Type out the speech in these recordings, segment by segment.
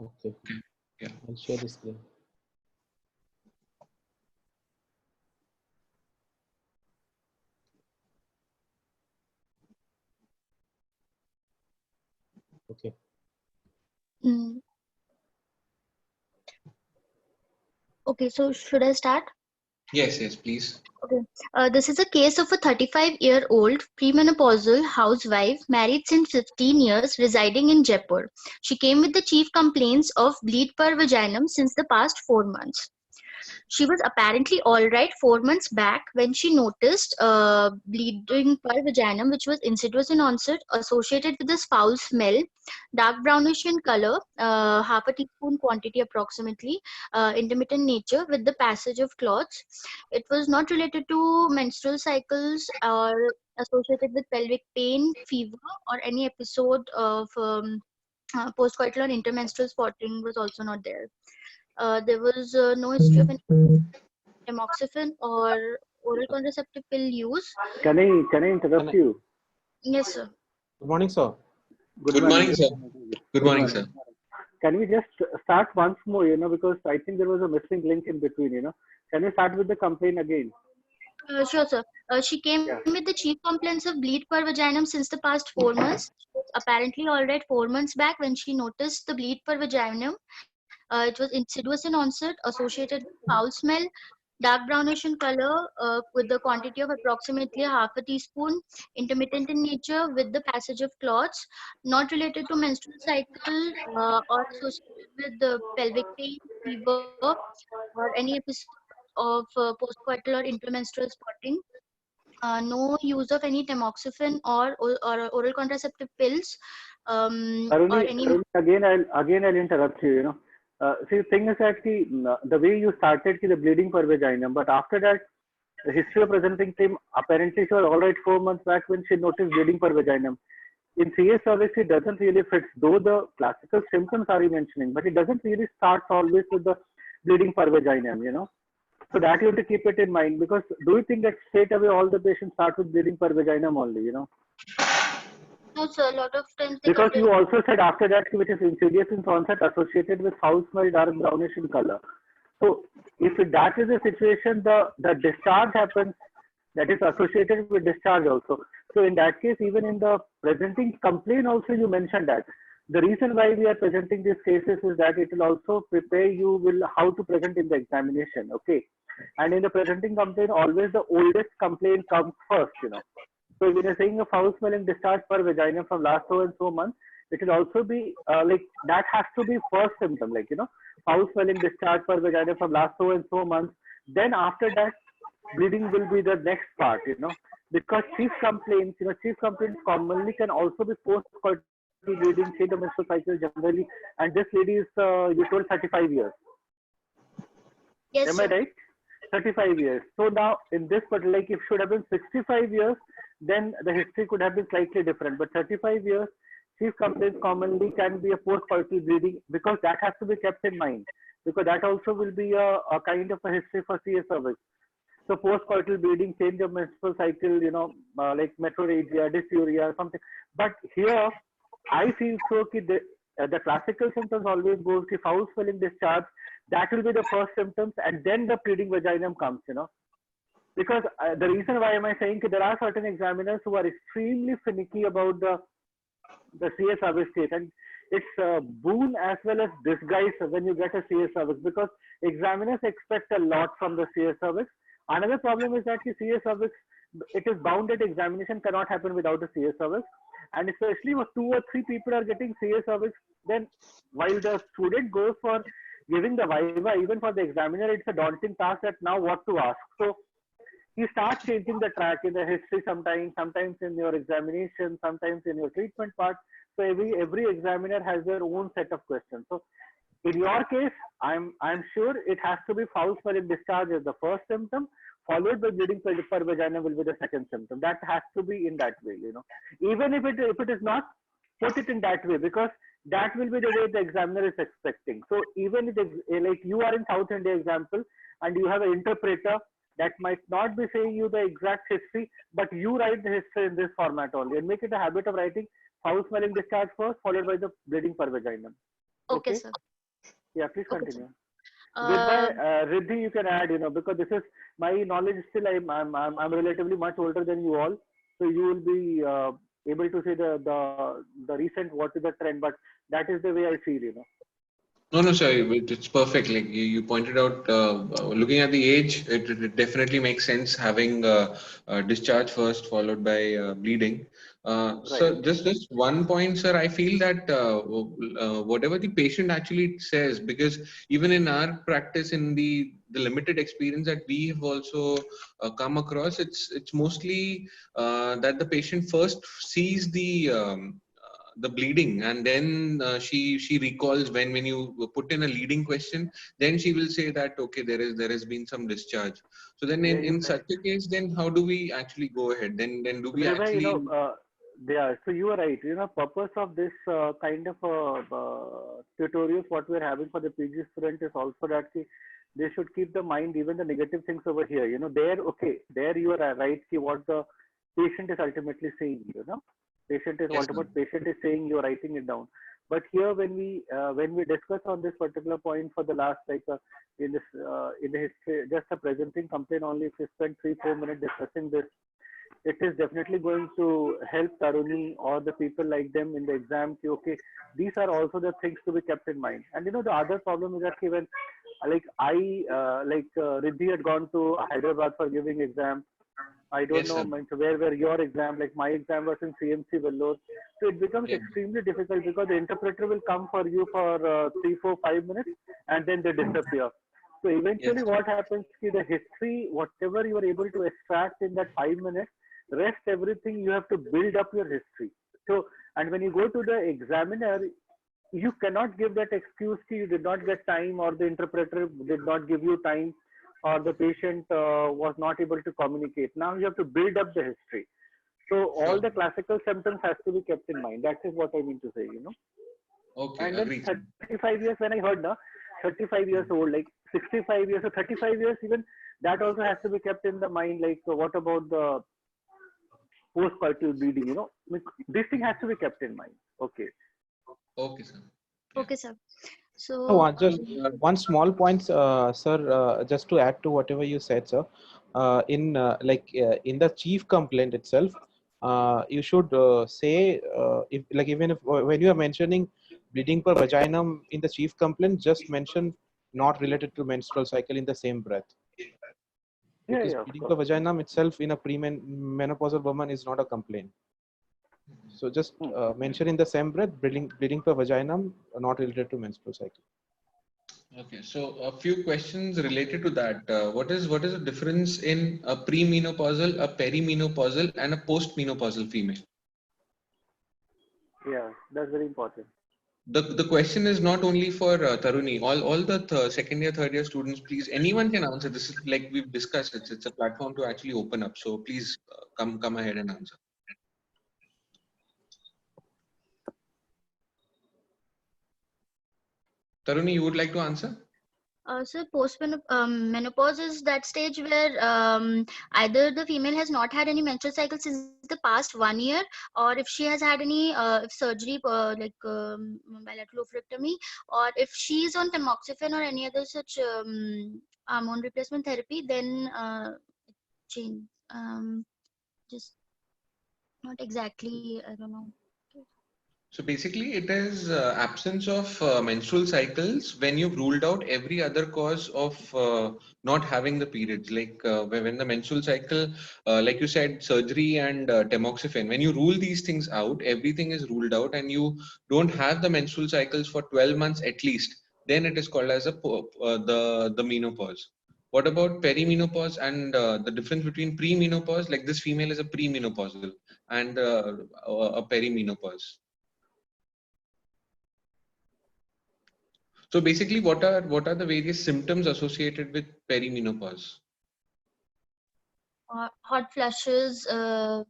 Okay, Yeah. I'll share the screen. Okay. Mm. Okay, so should I start? Yes, please. Okay. This is a case of a 35-year-old premenopausal housewife married since 15 years residing in Jaipur. She came with the chief complaints of bleed per vaginum since the past 4 months. She was apparently all right 4 months back when she noticed bleeding per vaginum, which was insidious in onset, associated with this foul smell, dark brownish in color, half a teaspoon quantity approximately, intermittent nature with the passage of clots. It was not related to menstrual cycles or associated with pelvic pain, fever, or any episode of postcoital or intermenstrual spotting was also not there. There was no history of any tamoxifen or oral contraceptive pill use. Can I interrupt you? Yes, sir. Good morning, sir. Good morning, sir. Good morning, sir. Can we just start once more, because I think there was a missing link in between. Can we start with the complaint again? Sure, sir. She came Yeah. with the chief complaints of bleed per vaginum since the past 4 months. She was apparently all right 4 months back when she noticed the bleed per vaginum. It was insidious in onset, associated with foul smell, dark brownish in color, with the quantity of approximately half a teaspoon, intermittent in nature with the passage of clots, not related to menstrual cycle or associated with the pelvic pain, fever, or any episode of postcoital or intermenstrual spotting. No use of any tamoxifen or oral contraceptive pills, or any. Aruni, again I'll interrupt you. See, the thing is that the way you started the bleeding per vaginum, but after that, the history of presenting team apparently she was all right 4 months back when she noticed bleeding per vaginum. In CS service, it doesn't really fit, though the classical symptoms are you mentioning, but it doesn't really start always with the bleeding per vaginum. So that you have to keep it in mind, because do you think that straight away all the patients start with bleeding per vaginum only? No, sir. A lot of times they Because complain. you also said after that which is insidious in onset associated with foul smell, dark brownish in color. So if that is the situation, the discharge happens, that is associated with discharge also. So in that case, even in the presenting complaint also you mentioned that. The reason why we are presenting these cases is that it will also prepare you will how to present in the examination. Okay. And in the presenting complaint, always the oldest complaint comes first. So when you're saying a foul smelling discharge per vagina from last so and so months, it will also be like that has to be first symptom, foul smelling discharge per vagina from last so and so months. Then after that, bleeding will be the next part. Because chief complaints commonly can also be post-coital bleeding, change the menstrual cycle generally, and this lady is you told 35 years. Yes, Am sir. I right? 35 years. So now in this particular, like if should have been 65 years, then the history could have been slightly different. But 35 years, chief complaints commonly can be a post-coital bleeding, because that has to be kept in mind, because that also will be a kind of a history for CS cervix. So post-coital bleeding, change of menstrual cycle, like metrorrhagia, dysuria, something. But here, I feel so the classical symptoms always goes to foul swelling discharge. That will be the first symptoms, and then the bleeding vaginum comes. Because the reason why am I saying there are certain examiners who are extremely finicky about the CS service state, and it's a boon as well as disguise when you get a CS service, because examiners expect a lot from the CS service. Another problem is that the CS service, it is bound that examination cannot happen without a CS service, and especially if 2 or 3 people are getting CS service, then while the student goes for giving the viva, even for the examiner, it's a daunting task that now what to ask. So you start changing the track in the history sometimes in your examination, sometimes in your treatment part. So every examiner has their own set of questions. So in your case, I'm sure it has to be foul smelling discharge as the first symptom, followed by bleeding per vagina will be the second symptom. That has to be in that way. Even if it is not, put it in that way, because that will be the way the examiner is expecting. So even if like you are in South India example and you have an interpreter that might not be saying you the exact history, but you write the history in this format only, and make it a habit of writing foul smelling discharge first, followed by the bleeding per vaginum. Okay, sir. Yeah, please Okay, continue. sir. Goodbye, Riddhi. You can add, because this is my knowledge. Still, I'm relatively much older than you all, so you will be able to see the recent what is the trend. But that is the way I feel. No, no, sir. It's perfect. Like you pointed out, looking at the age, it definitely makes sense having discharge first, followed by bleeding. Right. So just one point, sir. I feel that whatever the patient actually says, because even in our practice, in the limited experience that we have also come across, it's mostly that the patient first sees the bleeding, and then she recalls when you put in a leading question, then she will say that okay, there has been some discharge. So then Yeah, in you such a case, then how do we actually go ahead, then do we Virabhai, actually? yeah, so you are right. Purpose of this kind of tutorials what we are having for the PG student is also that they should keep the mind even the negative things over here. There, okay, there you are right. What the patient is ultimately saying. Patient is Yes, sir. what patient is saying. You are writing it down. But here, when we discuss on this particular point for the last in the history, just a presenting complaint only, if you spend 3-4 minutes discussing this, it is definitely going to help Taruni or the people like them in the exam. Okay, these are also the things to be kept in mind. And the other problem is that when Riddhi had gone to Hyderabad for giving exam. I don't Yes, know sir. where were your exam. Like my exam was in CMC Vellore, so it becomes Yes. extremely difficult because the interpreter will come for you for 3, 4, 5 minutes and then they disappear. So eventually, Yes. what happens is the history, whatever you are able to extract in that 5 minutes, rest everything you have to build up your history. So, and when you go to the examiner, you cannot give that excuse that you did not get time or the interpreter did not give you time or the patient was not able to communicate. Now you have to build up the history. So all Sure. the classical symptoms has to be kept in mind. That is what I mean to say. Okay, And then agreed, sir. 35 years, when I heard, 35 years old, like 65 years or 35 years, even that also has to be kept in the mind. Like, what about the postcoital bleeding? This thing has to be kept in mind. Okay. Okay, sir. Yeah. Okay, sir. No, So, just one small point, sir, just to add to whatever you said, sir. In the chief complaint itself, you should say if like even if when you are mentioning bleeding per vaginum in the chief complaint, just mention not related to menstrual cycle in the same breath, Yeah, because yeah, of bleeding per course. vaginum itself in a premenopausal woman is not a complaint. So just Hmm. mention in the same breath bleeding per vaginum not related to menstrual cycle. Okay, so a few questions related to that. What is the difference in a premenopausal, a perimenopausal, and a postmenopausal female? Yeah, that's very important. The question is not only for Taruni. All the second year, third year students, please, anyone can answer. This is like we've discussed. It's a platform to actually open up. So please come ahead and answer. Taruni, you would like to answer? so menopause is that stage where either the female has not had any menstrual cycle since the past 1 year, or if she has had any if surgery bilateral oophorectomy, or if she is on tamoxifen or any other such hormone replacement therapy, then change. Just not exactly. I don't know. So basically, it is absence of menstrual cycles when you've ruled out every other cause of not having the periods. Like when the menstrual cycle, like you said, surgery and tamoxifen. When you rule these things out, everything is ruled out, and you don't have the menstrual cycles for 12 months at least. Then it is called as the menopause. What about perimenopause and the difference between premenopause? Like this female is a premenopausal and a perimenopause. So basically, what are the various symptoms associated with perimenopause? Hot flushes. Mhm.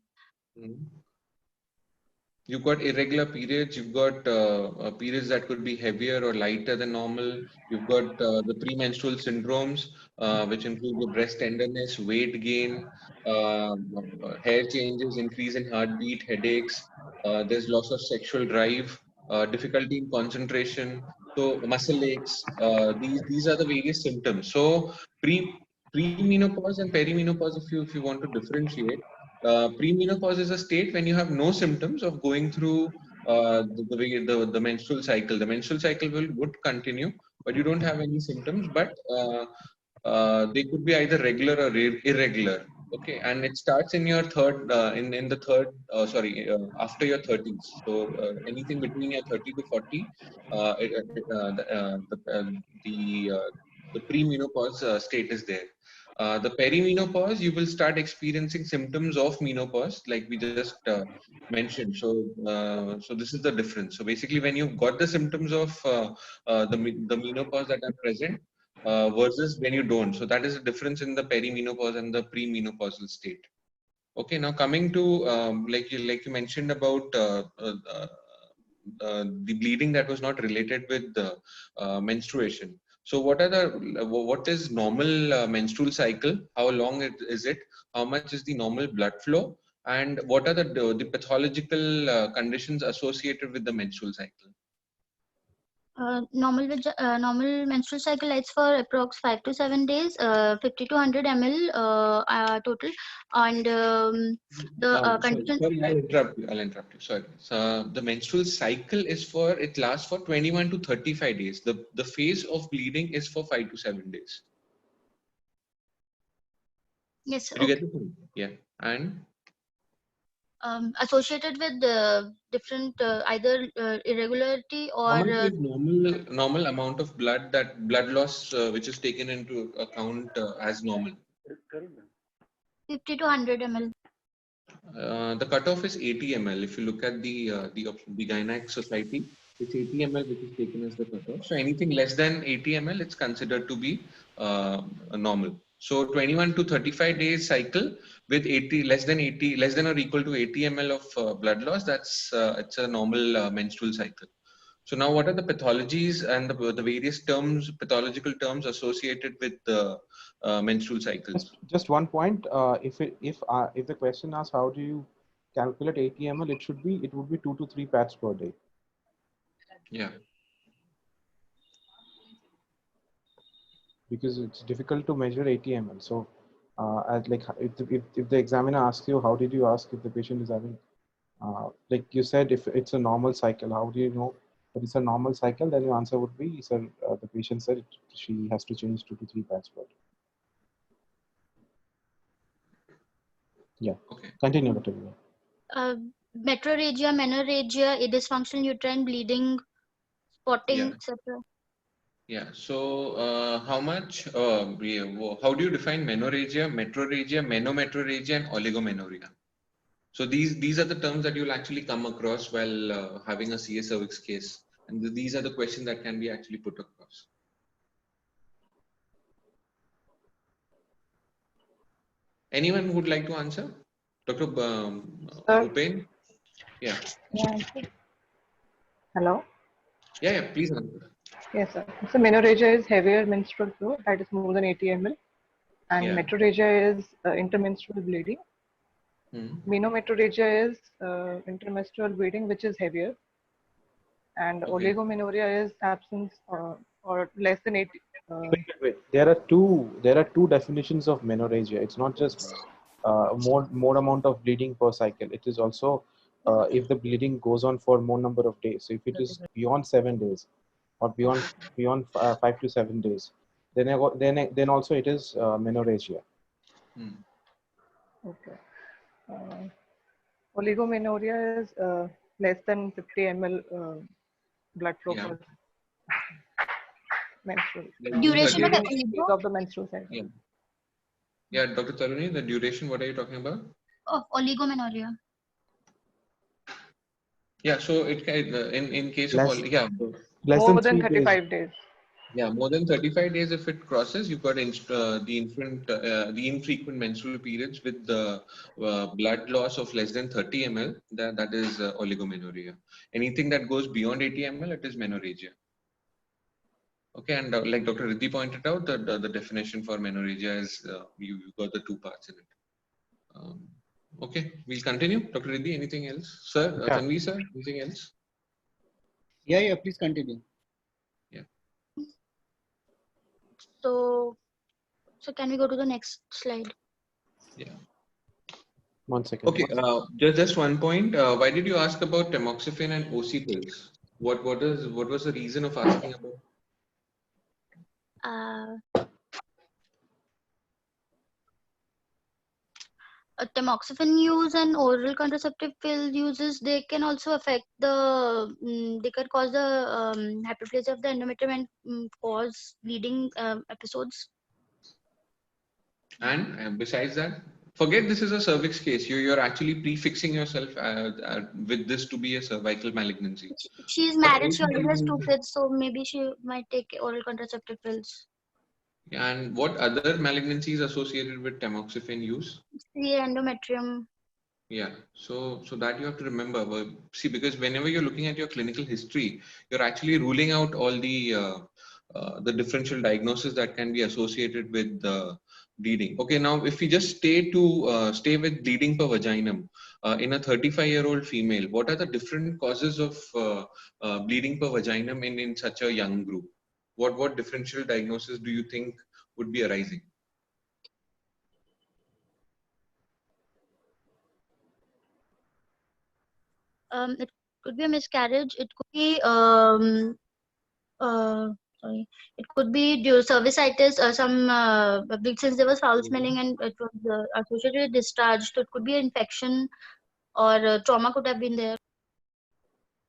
You've got irregular periods. You've got periods that could be heavier or lighter than normal. You've got the premenstrual syndromes, which include the breast tenderness, weight gain, hair changes, increase in heartbeat, headaches. There's loss of sexual drive, difficulty in concentration, So muscle aches, these are the various symptoms. So premenopause and perimenopause, if you want to differentiate, premenopause is a state when you have no symptoms of going through the menstrual cycle. The menstrual cycle would continue, but you don't have any symptoms. But they could be either regular or irregular. Okay, and it starts in your third in the third after your 30s. So anything between your 30 to 40, the premenopause state is there. The perimenopause, you will start experiencing symptoms of menopause, like we just mentioned. So this is the difference. So basically, when you've got the symptoms of the menopause that are present, versus when you don't. So that is the difference in the perimenopause and the premenopausal state. Okay, now coming to like you mentioned about the bleeding that was not related with the menstruation. So what is normal menstrual cycle? How long is it? How much is the normal blood flow? And what are the pathological conditions associated with the menstrual cycle? Normal menstrual cycle lasts for approx 5 to 7 days, 50 to 100 ml total, and condition. Sorry, I'll interrupt you. Sorry. So the menstrual cycle it lasts for 21 to 35 days. The phase of bleeding is for 5 to 7 days. Yes, sir. Did you get the point? Yeah. And associated with different either irregularity or how much is normal amount of blood loss which is taken into account as normal? 50 to 100 ml. The cutoff is 80 ml. If you look at the Gynec Society, it's 80 ml which is taken as the cutoff. So anything less than 80 ml, it's considered to be normal. So 21 to 35 days cycle with 80 less than or equal to 80 ml of blood loss. It's a normal menstrual cycle. So now, what are the pathologies and the various pathological terms associated with the menstrual cycles? Just one point. If the question asks how do you calculate 80 ml, it would be 2 to 3 pads per day. Yeah. Because it's difficult to measure 80 ml. So, if the examiner asks you, how did you ask if the patient is having, like you said, if it's a normal cycle, how do you know that it's a normal cycle? Then your answer would be, sir, the patient said she has to change 2 to 3 pads per day. Yeah. Okay. Continue, Dr. Metrorrhagia, menorrhagia, dysfunctional uterine bleeding, spotting, etc. Yeah. So, how do you define menorrhagia, metrorrhagia, menometrorrhagia, and oligomenorrhea? So these are the terms that you'll actually come across while having a CA cervix case, and these are the questions that can be actually put across. Anyone who would like to answer? Dr. Bhupen? Yeah. Hello? Yeah, please answer. Yes, sir. So menorrhagia is heavier menstrual flow, that is more than 80 ml. And metrorrhagia is intermenstrual bleeding. Menometrorrhagia is intermenstrual bleeding, which is heavier. And oligomenorrhea is absence or less than 80. Wait. There are two definitions of menorrhagia. It's not just more amount of bleeding per cycle. It is also if the bleeding goes on for more number of days. So if it is beyond 7 days or beyond 5 to 7 days, then also it is menorrhagia. Okay. Oligomenorrhea is less than 50 ml blood flow per menstrual. Duration of the menstrual cycle. Yeah, Dr. Taruni, the duration, what are you talking about? Of oligomenorrhea. Yeah, so it in case Less, of more than 35 days. Yeah, more than 35 days if it crosses, you've got the infrequent menstrual periods with the blood loss of less than 30 ml. That is oligomenorrhea. Anything that goes beyond 80 ml, it is menorrhagia. Okay, and like Dr. Riddhi pointed out, the definition for menorrhagia is you've got the two parts in it. Okay, we'll continue. Dr. Riddhi, anything else? Sir, Tanvi sir, anything else? Yeah, please continue. So can we go to the next slide? Yeah. 1 second. Okay. Just one point. Why did you ask about tamoxifen and OC pills? What was the reason of asking about? Tamoxifen use and oral contraceptive pill uses, they can also affect the they can cause the hyperplasia of the endometrium and cause bleeding episodes. And besides that, forget this is a cervix case. You're actually prefixing yourself with this to be a cervical malignancy. She's What married, else she already are has you 2 using? kids, so maybe she might take oral contraceptive pills. And what other malignancies associated with tamoxifen use? See, endometrium. Yeah, so that you have to remember. See, because whenever you're looking at your clinical history, you're actually ruling out all the differential diagnosis that can be associated with bleeding. Okay, now if we just stay with bleeding per vaginum in a 35-year-old female, what are the different causes of bleeding per vaginum in such a young group? What differential diagnosis do you think would be arising? It could be a miscarriage. It could be sorry. It could be due cervicitis or some since there was foul smelling and it was associated with discharge. So it could be an infection or trauma could have been there.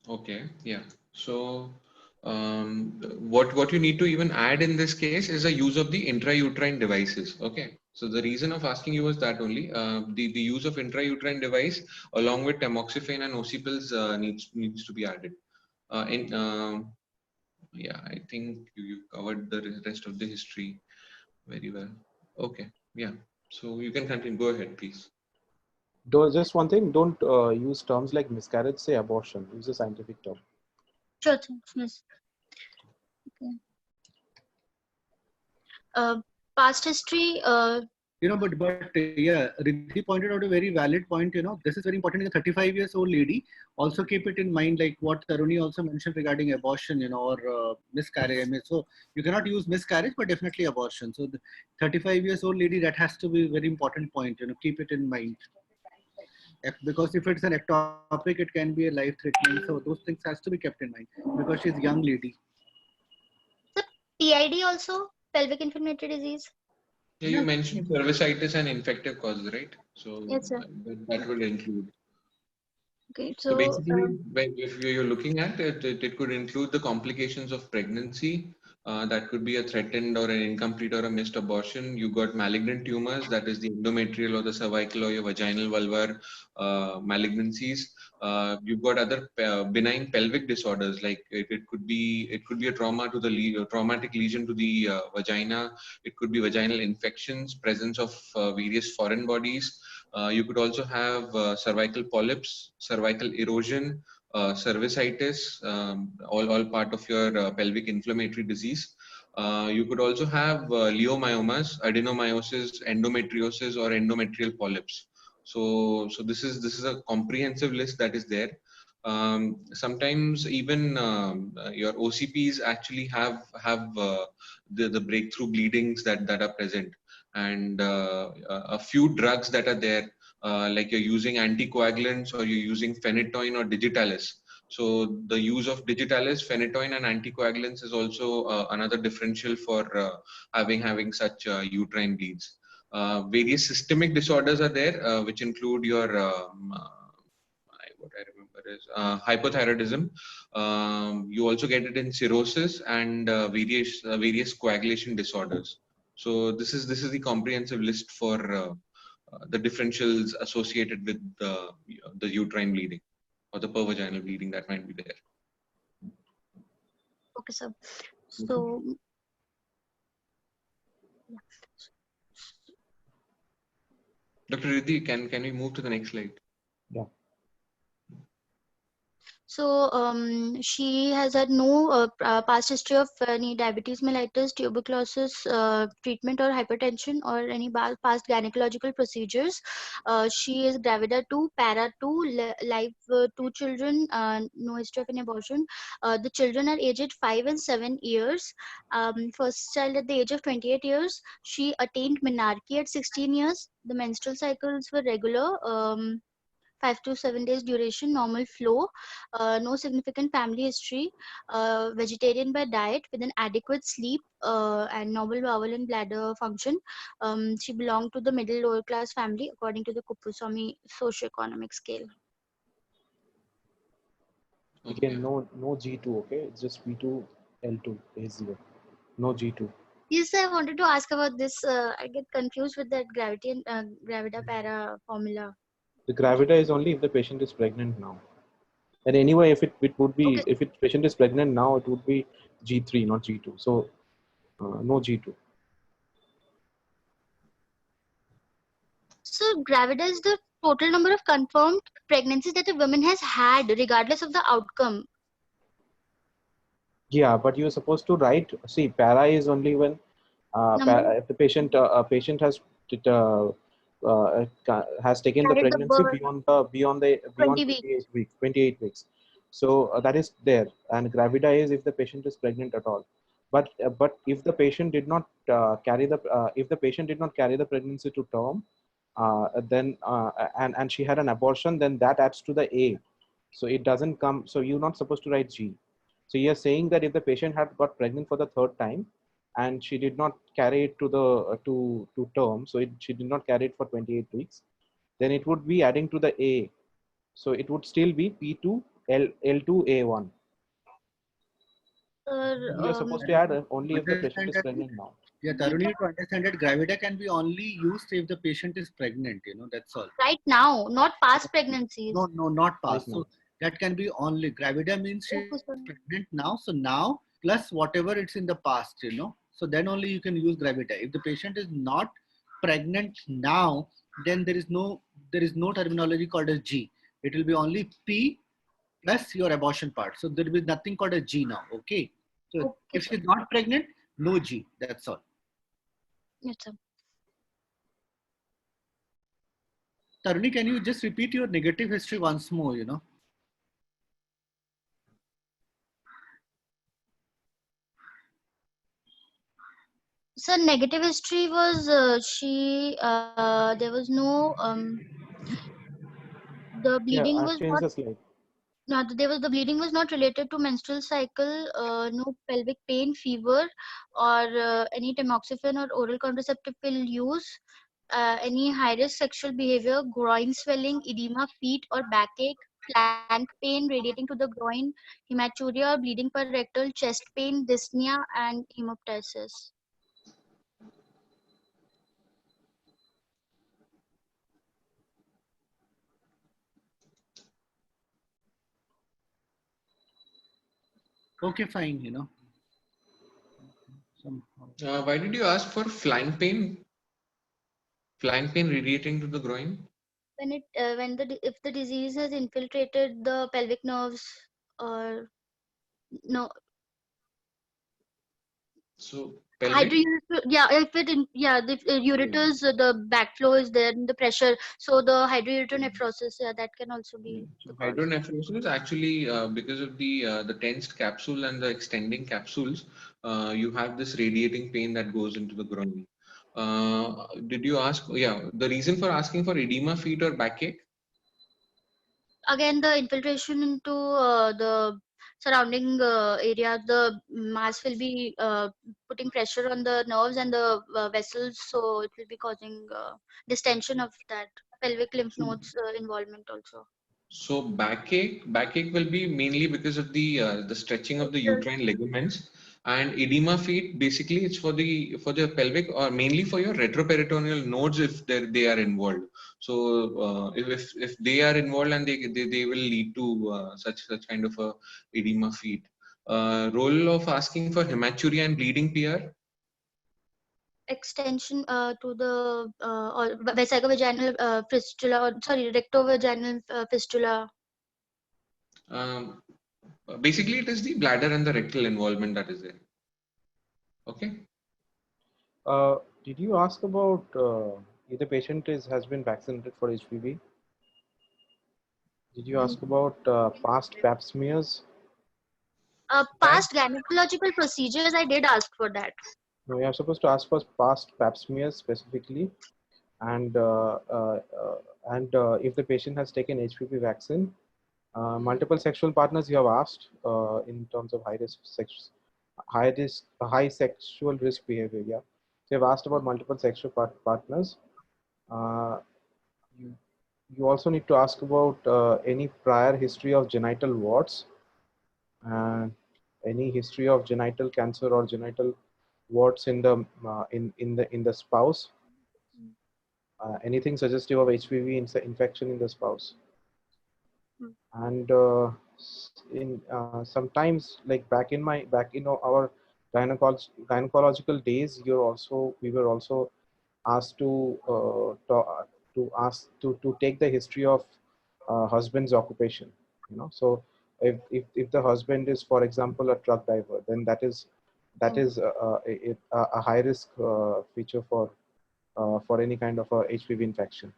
Okay, yeah. So what you need to even add in this case is the use of the intrauterine devices. Okay. So the reason of asking you was that only the use of intrauterine device along with tamoxifen and OC pills needs to be added. In yeah, I think you covered the rest of the history very well. Okay, yeah. So you can continue. Go ahead, please. Just one thing, don't use terms like miscarriage, say abortion. Use a scientific term. Sure, yes. Okay. Past history. But yeah, Riddhi pointed out a very valid point. This is very important. A 35 years old lady. Also keep it in mind, like what Taruni also mentioned regarding abortion, or miscarriage. I mean, so you cannot use miscarriage, but definitely abortion. So the 35 years old lady, that has to be a very important point. Keep it in mind. Because if it's an ectopic, it can be a life-threatening. So those things has to be kept in mind because she's a young lady. The PID also, pelvic inflammatory disease. Yeah, you mentioned cervicitis and infective causes, right? So Yes, sir. that would include. Okay, So so basically, if you're looking at it, it could include the complications of pregnancy. That could be a threatened or an incomplete or a missed abortion. You got malignant tumors, that is the endometrial or the cervical or your vaginal vulvar malignancies. You've got other benign pelvic disorders, like it could be a trauma to the traumatic lesion to the vagina. It could be vaginal infections, presence of various foreign bodies. You could also have cervical polyps, cervical erosion, cervicitis, all part of your pelvic inflammatory disease. You could also have leiomyomas, adenomyosis, endometriosis, or endometrial polyps. So this is a comprehensive list that is there. Sometimes even your OCPs actually have the breakthrough bleedings that are present, and a few drugs that are there, like you're using anticoagulants or you're using phenytoin or digitalis. So the use of digitalis, phenytoin, and anticoagulants is also another differential for having such uterine bleeds. Various systemic disorders are there, which include your what I remember is hypothyroidism. You also get it in cirrhosis and various coagulation disorders. So this is the comprehensive list for the differentials associated with the uterine bleeding or the pervaginal bleeding that might be there. okay, sir. So Dr. Riddhi, can we move to the next slide? Yeah. So she has had no past history of any diabetes mellitus, tuberculosis treatment or hypertension or any past gynecological procedures. She is gravida 2, para 2, live 2 children, no history of an abortion. The children are aged 5 and 7 years. First child at the age of 28 years. She attained menarche at 16 years. The menstrual cycles were regular. 5 to 7 days duration, normal flow, no significant family history, vegetarian by diet with an adequate sleep and normal bowel and bladder function. She belonged to the middle lower class family according to the Kupuswamy socioeconomic scale. Again, Okay. no G2, okay? It's just V2 L2 A0. No G2. Yes, I wanted to ask about this. I get confused with that gravity and gravida para formula. The gravida is only if the patient is pregnant now. And anyway, if it would be, Okay. if it patient is pregnant now, it would be G3, not G2. So no G2. So gravida is the total number of confirmed pregnancies that a woman has had, regardless of the outcome. Yeah, but you're supposed to write. See, para is only when Number if the patient a patient has taken the carried the pregnancy birth beyond 20 weeks. 28 weeks. So that is there, and gravida is if the patient is pregnant at all. But if the patient did not carry the if the patient did not carry the pregnancy to term, then and she had an abortion, then that adds to the A. So it doesn't come. So you're not supposed to write G. So you're saying that if the patient had got pregnant for the third time and she did not carry it to the to term, so she did not carry it for 28 weeks, then it would be adding to the A. So it would still be P2 L2 A1. Sir, You're supposed to add only if the patient Understand is that, pregnant now. yeah, Taruni, to understand that gravida can be only used if the patient is pregnant, that's all. right now, not past pregnancies. No, not Right past. now. So that can be only gravida means she Okay, is sir. pregnant now. So now plus whatever it's in the past. So then only you can use gravida. If the patient is not pregnant now, then there is no terminology called as G. It will be only P plus your abortion part. So there will be nothing called a G now. Okay. So Okay, if sir. she's not pregnant, no G. That's all. Yes, sir. Taruni, can you just repeat your negative history once more? So negative history was there was no the Yeah, bleeding I've was changed not the slide. the bleeding was not related to menstrual cycle, no pelvic pain, fever, or any tamoxifen or oral contraceptive pill use, any high risk sexual behavior, groin swelling, edema, feet or backache, flank pain radiating to the groin, hematuria, bleeding per rectal, chest pain, dyspnea, and hemoptysis. Okay, fine. Somehow. Why did you ask for flank pain? Flank pain radiating to the groin? When if the disease has infiltrated the pelvic nerves or no So pelvic? yeah, if it yeah, the ureters, the backflow is there, the pressure, so the hydrouretronephrosis, yeah, that can also be So the cause. hydronephrosis actually because of the tensed capsule and the extending capsules, you have this radiating pain that goes into the groin. Did you ask? Yeah, the reason for asking for edema, feet, or backache? Again, the infiltration into the surrounding area, the mass will be putting pressure on the nerves and the vessels, so it will be causing distension of that pelvic lymph nodes involvement also. So backache will be mainly because of the stretching of the uterine ligaments, and edema feet basically it's for the pelvic or mainly for your retroperitoneal nodes if they are involved. So if they are involved and they will lead to such kind of a edema feet. Role of asking for hematuria and bleeding PR. Extension to the or vesicovaginal fistula, or sorry, rectovaginal fistula. Basically, it is the bladder and the rectal involvement that is there. Okay. Did you ask about if the patient has been vaccinated for HPV? Did you ask about past pap smears? Past gynecological procedures, I did ask for that. No, you are supposed to ask for past pap smears specifically, and if the patient has taken HPV vaccine. Multiple sexual partners you have asked in terms of high sexual risk behavior. Yeah, so you've asked about multiple sexual partners. You, you also need to ask about any prior history of genital warts, and any history of genital cancer or genital warts in the in the spouse. Anything suggestive of HPV infection in the spouse. And sometimes, like back in our gynecological days, we were also asked to take the history of husband's occupation, so if the husband is, for example, a truck driver, then that is a high risk feature for any kind of a HPV infection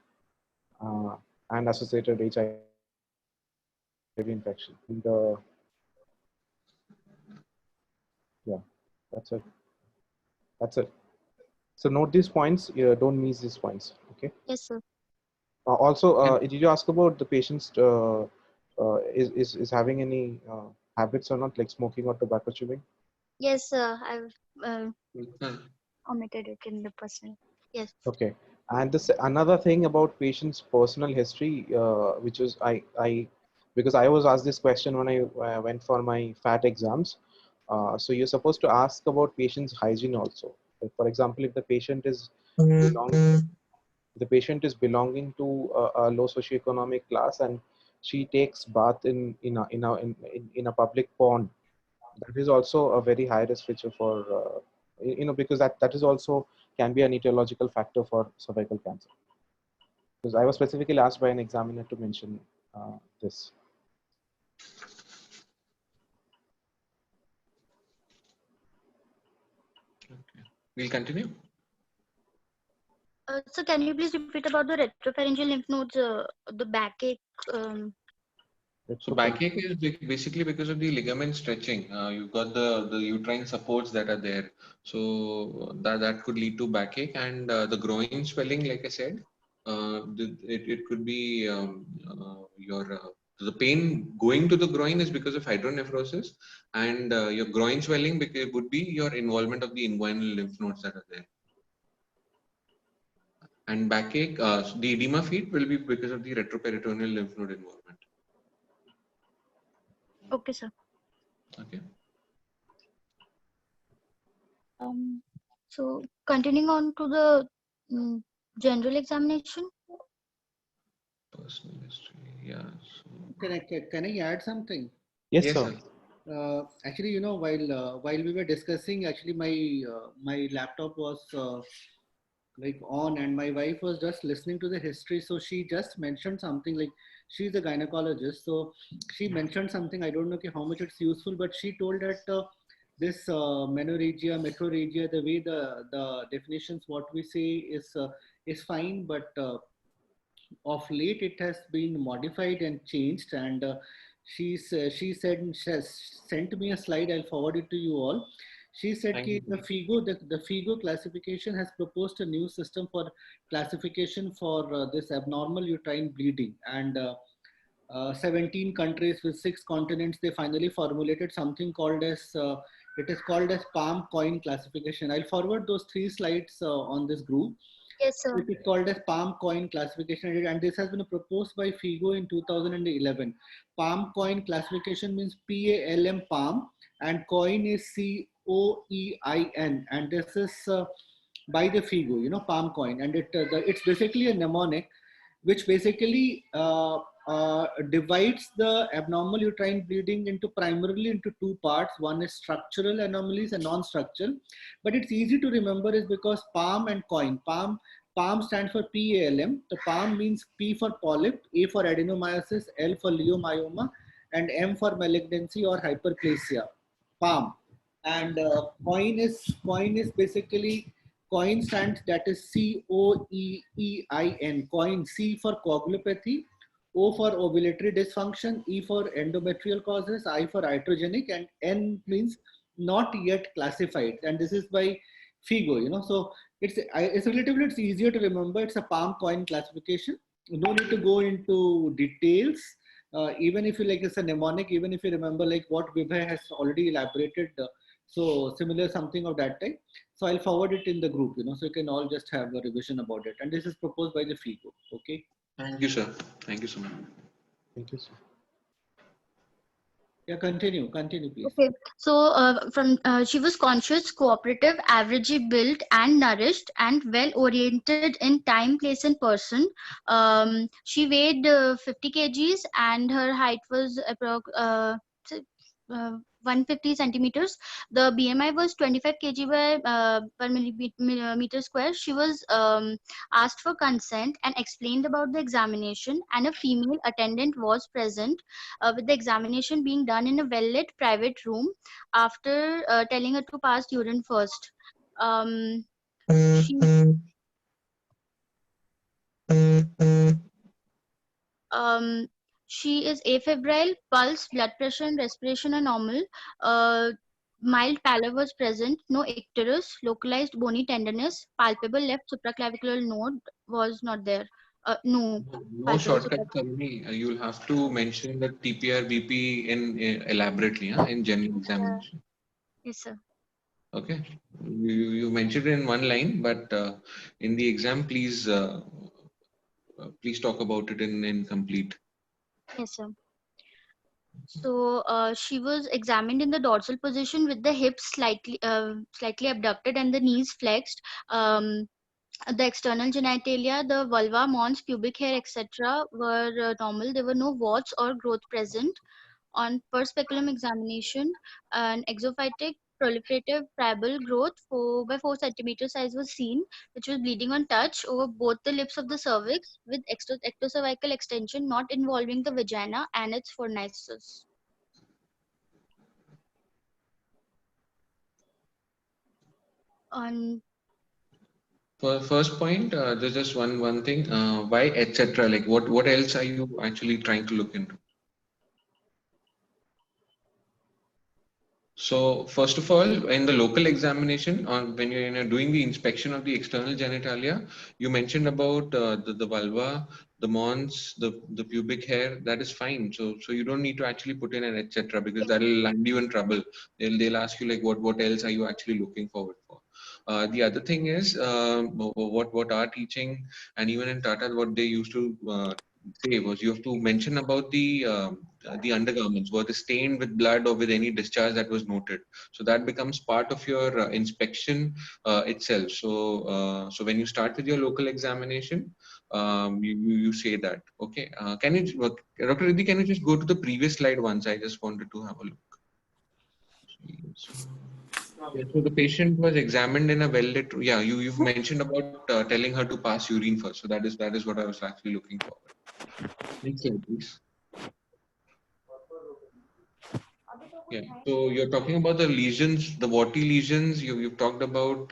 and associated HIV infection. And, yeah, that's it. That's it. So note these points. Don't miss these points. Okay. Yes, sir. Also, did you ask about the patient's is having any habits or not, like smoking or tobacco chewing? Yes, sir. I've omitted it in the personal. Yes. Okay. And this another thing about patient's personal history, which was because I was asked this question when I went for my FAT exams. So you're supposed to ask about patient's hygiene also. Like, for example, if the patient is belonging to a low socioeconomic class and she takes bath in a public pond, that is also a very high risk feature for because that is also can be an etiological factor for cervical cancer. Because I was specifically asked by an examiner to mention this. Okay. We'll continue. So can you please repeat about the retropharyngeal lymph nodes, the backache? So backache is basically because of the ligament stretching. You've got the uterine supports that are there, so that could lead to backache, and the groin swelling, like I said, it could be the pain going to the groin is because of hydronephrosis, and your groin swelling would be your involvement of the inguinal lymph nodes that are there. And backache, the edema feet will be because of the retroperitoneal lymph node involvement. Okay, sir. Okay. So continuing on to the general examination. Personal history, yeah. So, can I add something? Yes, yes, sir. Actually, while we were discussing, actually my laptop was like on, and my wife was just listening to the history. So she just mentioned something, like she's a gynecologist. So she mentioned something. I don't know how much it's useful, but she told that this menorrhagia, metrorrhagia, the way the definitions what we say is fine, but of late it has been modified and changed. And she said she has sent me a slide. I'll forward it to you all. She said that the FIGO classification has proposed a new system for classification for this abnormal uterine bleeding, and 17 countries with 6 continents, they finally formulated something called as it is called as palm coin classification. I'll forward those 3 slides on this group. Yes, sir. It is called as palm coin classification, and this has been proposed by FIGO in 2011. Palm coin classification means PALM, palm, and coin is COEIN, and this is by the FIGO, palm coin, and it's basically a mnemonic which basically divides the abnormal uterine bleeding primarily into 2 parts. One is structural anomalies and non-structural, but it's easy to remember is because palm and coin. Palm stands for PALM. The palm means P for polyp, A for adenomyosis, L for leiomyoma, and M for malignancy or hyperplasia, palm. And coin is basically, coin stands, that is COEEIN, coin. C for coagulopathy, O for ovulatory dysfunction, E for endometrial causes, I for iatrogenic, and N means not yet classified. And this is by FIGO, so it's relatively, it's easier to remember. It's a palm coin classification. No need to go into details. Even if you like, it's a mnemonic, even if you remember like what Vibhay has already elaborated. So similar, something of that type. So I'll forward it in the group, so you can all just have a revision about it. And this is proposed by the FIGO. Okay. Thank you, sir. Thank you so much. Thank you, sir. Yeah, continue, please. Okay, so she was conscious, cooperative, averagely built and nourished, and well oriented in time, place, and person. She weighed 50 kgs, and her height was 150 centimeters. The BMI was 25 kg per millimeter square. She was asked for consent and explained about the examination, and a female attendant was present with the examination being done in a well-lit private room after telling her to pass urine first. She She is afebrile, pulse, blood pressure, and respiration are normal. Mild pallor was present, no icterus, localized bony tenderness, palpable left supraclavicular node was not there. No. No shortcut, Karuni. You'll have to mention the TPR BP in elaborately in general examination. Yes, sir. Okay. You mentioned it in one line, but in the exam, please please talk about it in complete. Yes, sir. So she was examined in the dorsal position with the hips slightly abducted and the knees flexed. The external genitalia, the vulva, mons, pubic hair, etc. were normal. There were no warts or growth present. On per speculum examination, an exophytic proliferative priable growth 4 by 4 centimeter size was seen, which was bleeding on touch over both the lips of the cervix with ectocervical extension not involving the vagina and its fornices. On For first point, there's just one thing. Why etc. Like what else are you actually trying to look into? So first of all, in the local examination, when you're doing the inspection of the external genitalia, you mentioned about the vulva, the mons, the pubic hair. That is fine. So you don't need to actually put in an etc. because that will land you in trouble. They'll ask you like what else are you actually looking forward for. The other thing is what our teaching and even in Tata what they used to say was you have to mention about the undergarments were they stained with blood or with any discharge that was noted. So that becomes part of your inspection itself. So when you start with your local examination, you say that. Okay. Can you, Dr. Riddhi, can you just go to the previous slide once? I just wanted to have a look. Yeah, so the patient was examined in a well-lit. Yeah, you've mentioned about telling her to pass urine first. So that is what I was actually looking for. Next slide, please. Yeah. So you're talking about the lesions, the warty lesions. You've talked about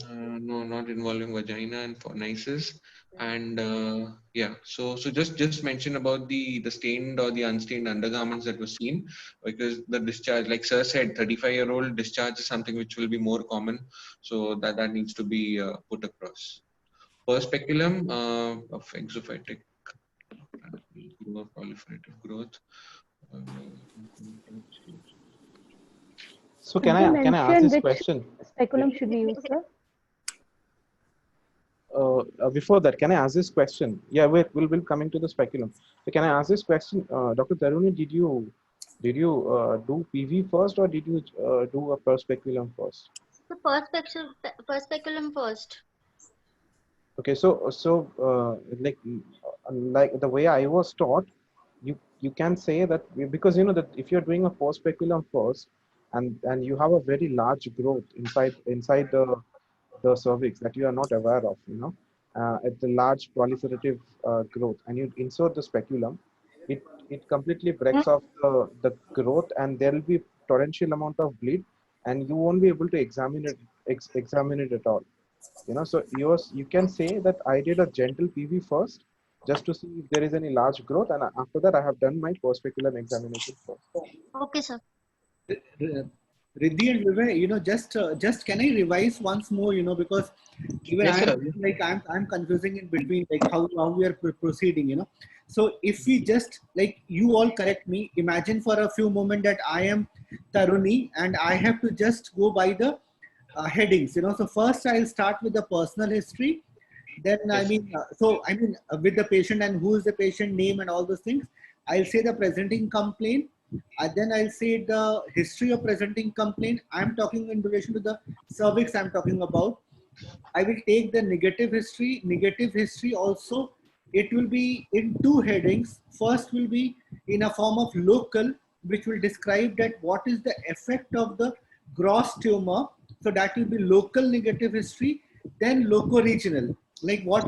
no, not involving vagina and fornices. And yeah, so just mention about the stained or the unstained undergarments that were seen, because the discharge, like sir said, 35-year-old discharge is something which will be more common, so that needs to be put across. Per speculum of exophytic proliferative growth. So can I ask this question? Speculum should we use, sir? Before that, can I ask this question? Yeah, we'll coming to the speculum. So can I ask this question, Dr. Taruni? Did you do PV first, or did you do a per speculum first? the per speculum first. Okay, so like the way I was taught, you can say that because you know that if you're doing a per speculum first, and you have a very large growth inside the cervix that you are not aware of, at the large proliferative growth, and you insert the speculum, it completely breaks off the growth, and there will be torrential amount of bleed, and you won't be able to examine it examine it at all. So you can say that I did a gentle PV first, just to see if there is any large growth, and after that I have done my post speculum examination first. Okay, sir. Riddhi and Vivek, just can I revise once more, because even Yes, sir. I'm confusing in between, like how we are proceeding. So if we just, like, you all correct me, imagine for a few moments that I am Taruni and I have to just go by the headings. So first I'll start with the personal history. Then Yes. with the patient and who is the patient, name and all those things. I'll say the presenting complaint. Then I'll say the history of presenting complaint. I'm talking in relation to the cervix I'm talking about. I will take the negative history. Negative history also, it will be in two headings. First will be in a form of local, which will describe that what is the effect of the gross tumor. So that will be local negative history. Then loco-regional, like what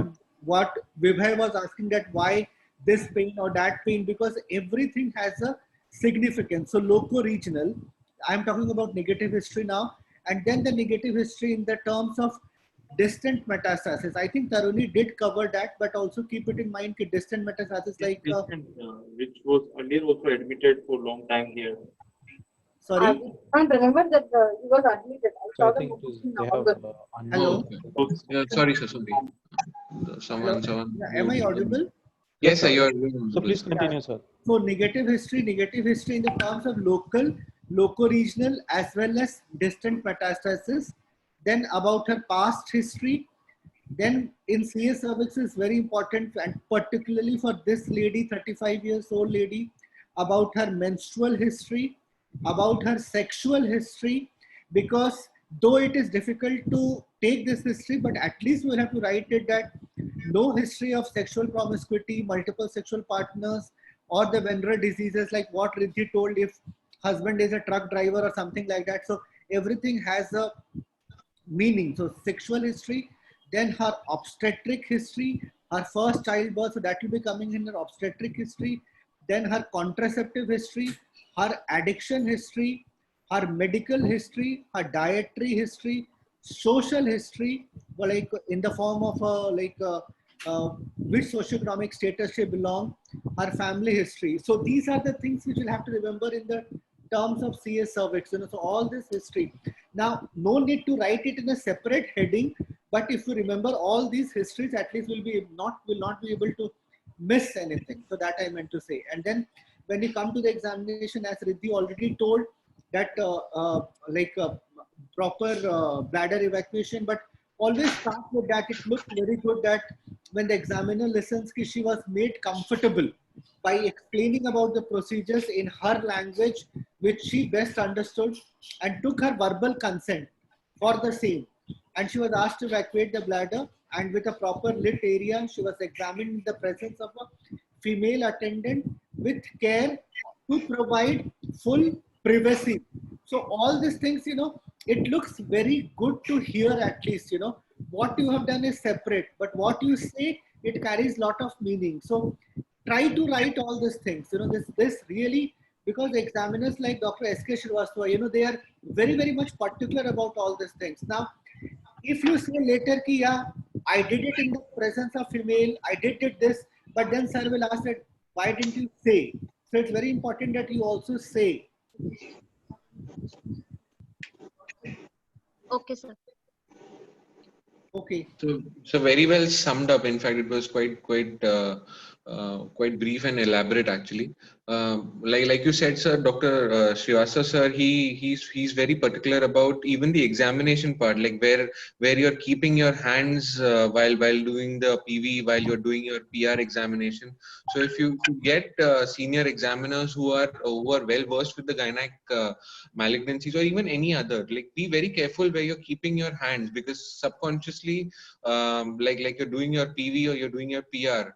Vibhay was asking, that why this pain or that pain, because everything has a significance. So loco-regional, I'm talking about negative history now. And then the negative history in the terms of distant metastasis. I think Taruni did cover that, but also keep it in mind that distant metastasis, like which was earlier also admitted for long time here. sorry. I can't remember that he was admitted. I So saw I the think movie in they have August. Hello? Sorry, sir. Sorry. Someone. Am I audible? Yes, sir. You are. So please continue, sir. So negative history in the terms of local, loco-regional, as well as distant metastasis. Then about her past history. Then in CS cervix is very important, and particularly for this lady, 35 years old lady, about her menstrual history, about her sexual history, because though it is difficult to take this history, but at least we'll have to write it that no history of sexual promiscuity, multiple sexual partners, or the venereal diseases like what Riddhi told, if husband is a truck driver or something like that. So everything has a meaning. So sexual history, then her obstetric history, her first childbirth, so that will be coming in her obstetric history, then her contraceptive history, her addiction history, her medical history, her dietary history, social history, like in the form of which socioeconomic status she belong, her family history. So these are the things which you'll have to remember in the terms of CS cervix. So all this history. Now, no need to write it in a separate heading, but if you remember all these histories, at least will not be able to miss anything. So that I meant to say. And then when you come to the examination, as Riddhi already told, that proper bladder evacuation, but always start with that. It looks very good that when the examiner listens, she was made comfortable by explaining about the procedures in her language, which she best understood, and took her verbal consent for the same. And she was asked to evacuate the bladder, and with a proper lit area, she was examined in the presence of a female attendant with care to provide full privacy. So all these things, it looks very good to hear. At least, what you have done is separate, but what you say, it carries lot of meaning. So try to write all these things. This really, because examiners like Dr. S.K. Srivastava, they are very, very much particular about all these things. Now, if you say later ki, yeah, I did it in the presence of female, I did this, but then sir will ask that, why didn't you say? So it's very important that you also say. Okay, sir. Okay. So very well summed up. In fact, it was quite brief and elaborate actually. Like you said, sir, Dr. Srivastava sir, he's very particular about even the examination part, like where you're keeping your hands while doing the PV, while you're doing your PR examination. So if you get senior examiners who are well versed with the gynec malignancies or even any other, like be very careful where you're keeping your hands, because subconsciously, like you're doing your PV or you're doing your PR,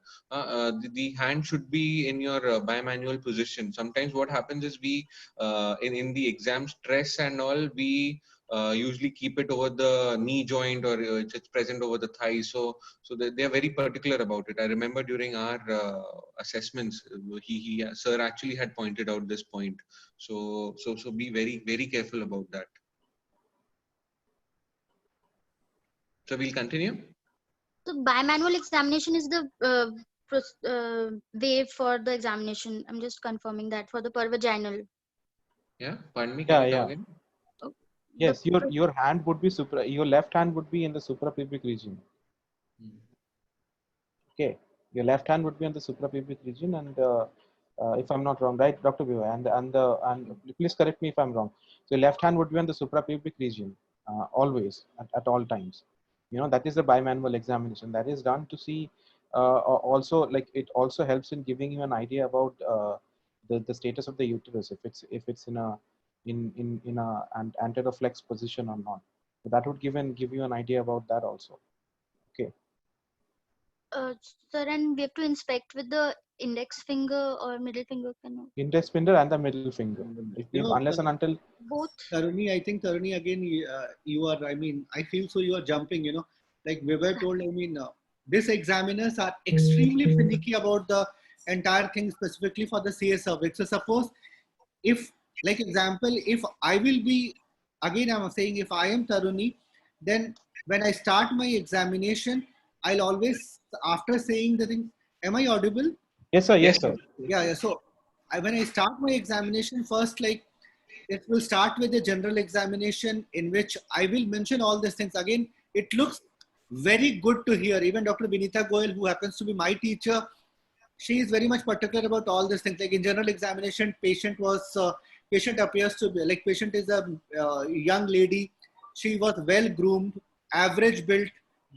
the hand should be in your bimanual position. Sometimes what happens is we in the exam stress and all, we usually keep it over the knee joint, or it's present over the thigh. So they are very particular about it. I remember during our assessments, sir actually had pointed out this point. So be very careful about that. So we'll continue. So bimanual examination is the way for the examination. I'm just confirming that for the pervaginal. Yeah, pardon me. Yeah, Can you yeah. come again? Yes, your hand would be your left hand would be in the suprapubic region. Okay, your left hand would be on the suprapubic region, and if I'm not wrong, right, Dr. Viva, and please correct me if I'm wrong. So left hand would be on the suprapubic region always at all times. You know, that is the bimanual examination that is done to see. Also, like it also helps in giving you an idea about the status of the uterus, if it's in a an anteroflex position or not. So that would give you an idea about that also. Okay. Sir, and we have to inspect with the index finger or middle finger. Index finger and the middle finger. Unless and until both. Taruni, I think Taruni again, you are. I mean, I feel so you are jumping. You know, like we were told. I mean, these examiners are extremely finicky about the entire thing, specifically for the CS cervix. So suppose if, like example, if I will be, again I'm saying, if I am Taruni, then when I start my examination, I'll always, after saying the thing, am I audible? Yes, sir. Yes, sir. Yeah. So when I start my examination, first, like it will start with the general examination in which I will mention all these things. Again, it looks very good to hear. Even Dr. Vinita Goyal, who happens to be my teacher, she is very much particular about all these things. Like in general examination, patient appears to be, like patient is a young lady. She was well groomed, average built,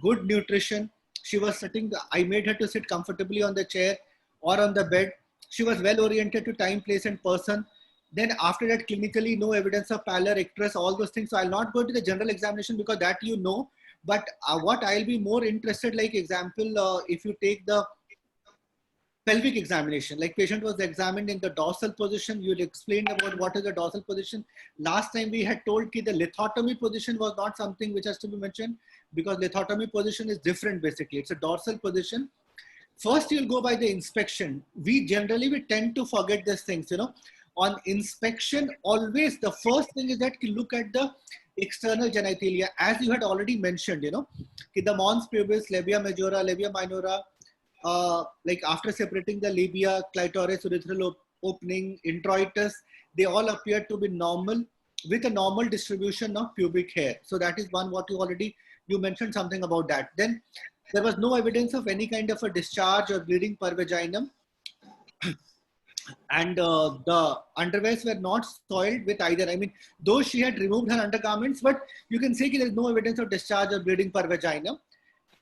good nutrition. She was sitting, I made her to sit comfortably on the chair or on the bed. She was well oriented to time, place and person. Then after that, clinically, no evidence of pallor, icterus, all those things. So I'll not go to the general examination because that you know. But what I'll be more interested, like example, if you take the pelvic examination, like patient was examined in the dorsal position, you'd explained about what is the dorsal position. Last time we had told that the lithotomy position was not something which has to be mentioned because lithotomy position is different basically. It's a dorsal position. First, you'll go by the inspection. We tend to forget these things, you know. On inspection, always the first thing is that you look at the external genitalia, as you had already mentioned, you know, the mons pubis, labia majora, labia minora, like after separating the labia, clitoris, urethral opening, introitus, they all appear to be normal with a normal distribution of pubic hair. So that is one what you mentioned something about that. Then there was no evidence of any kind of a discharge or bleeding per vaginum. And the underwears were not soiled with either. I mean, though she had removed her undergarments, but you can say there is no evidence of discharge or bleeding per vaginum.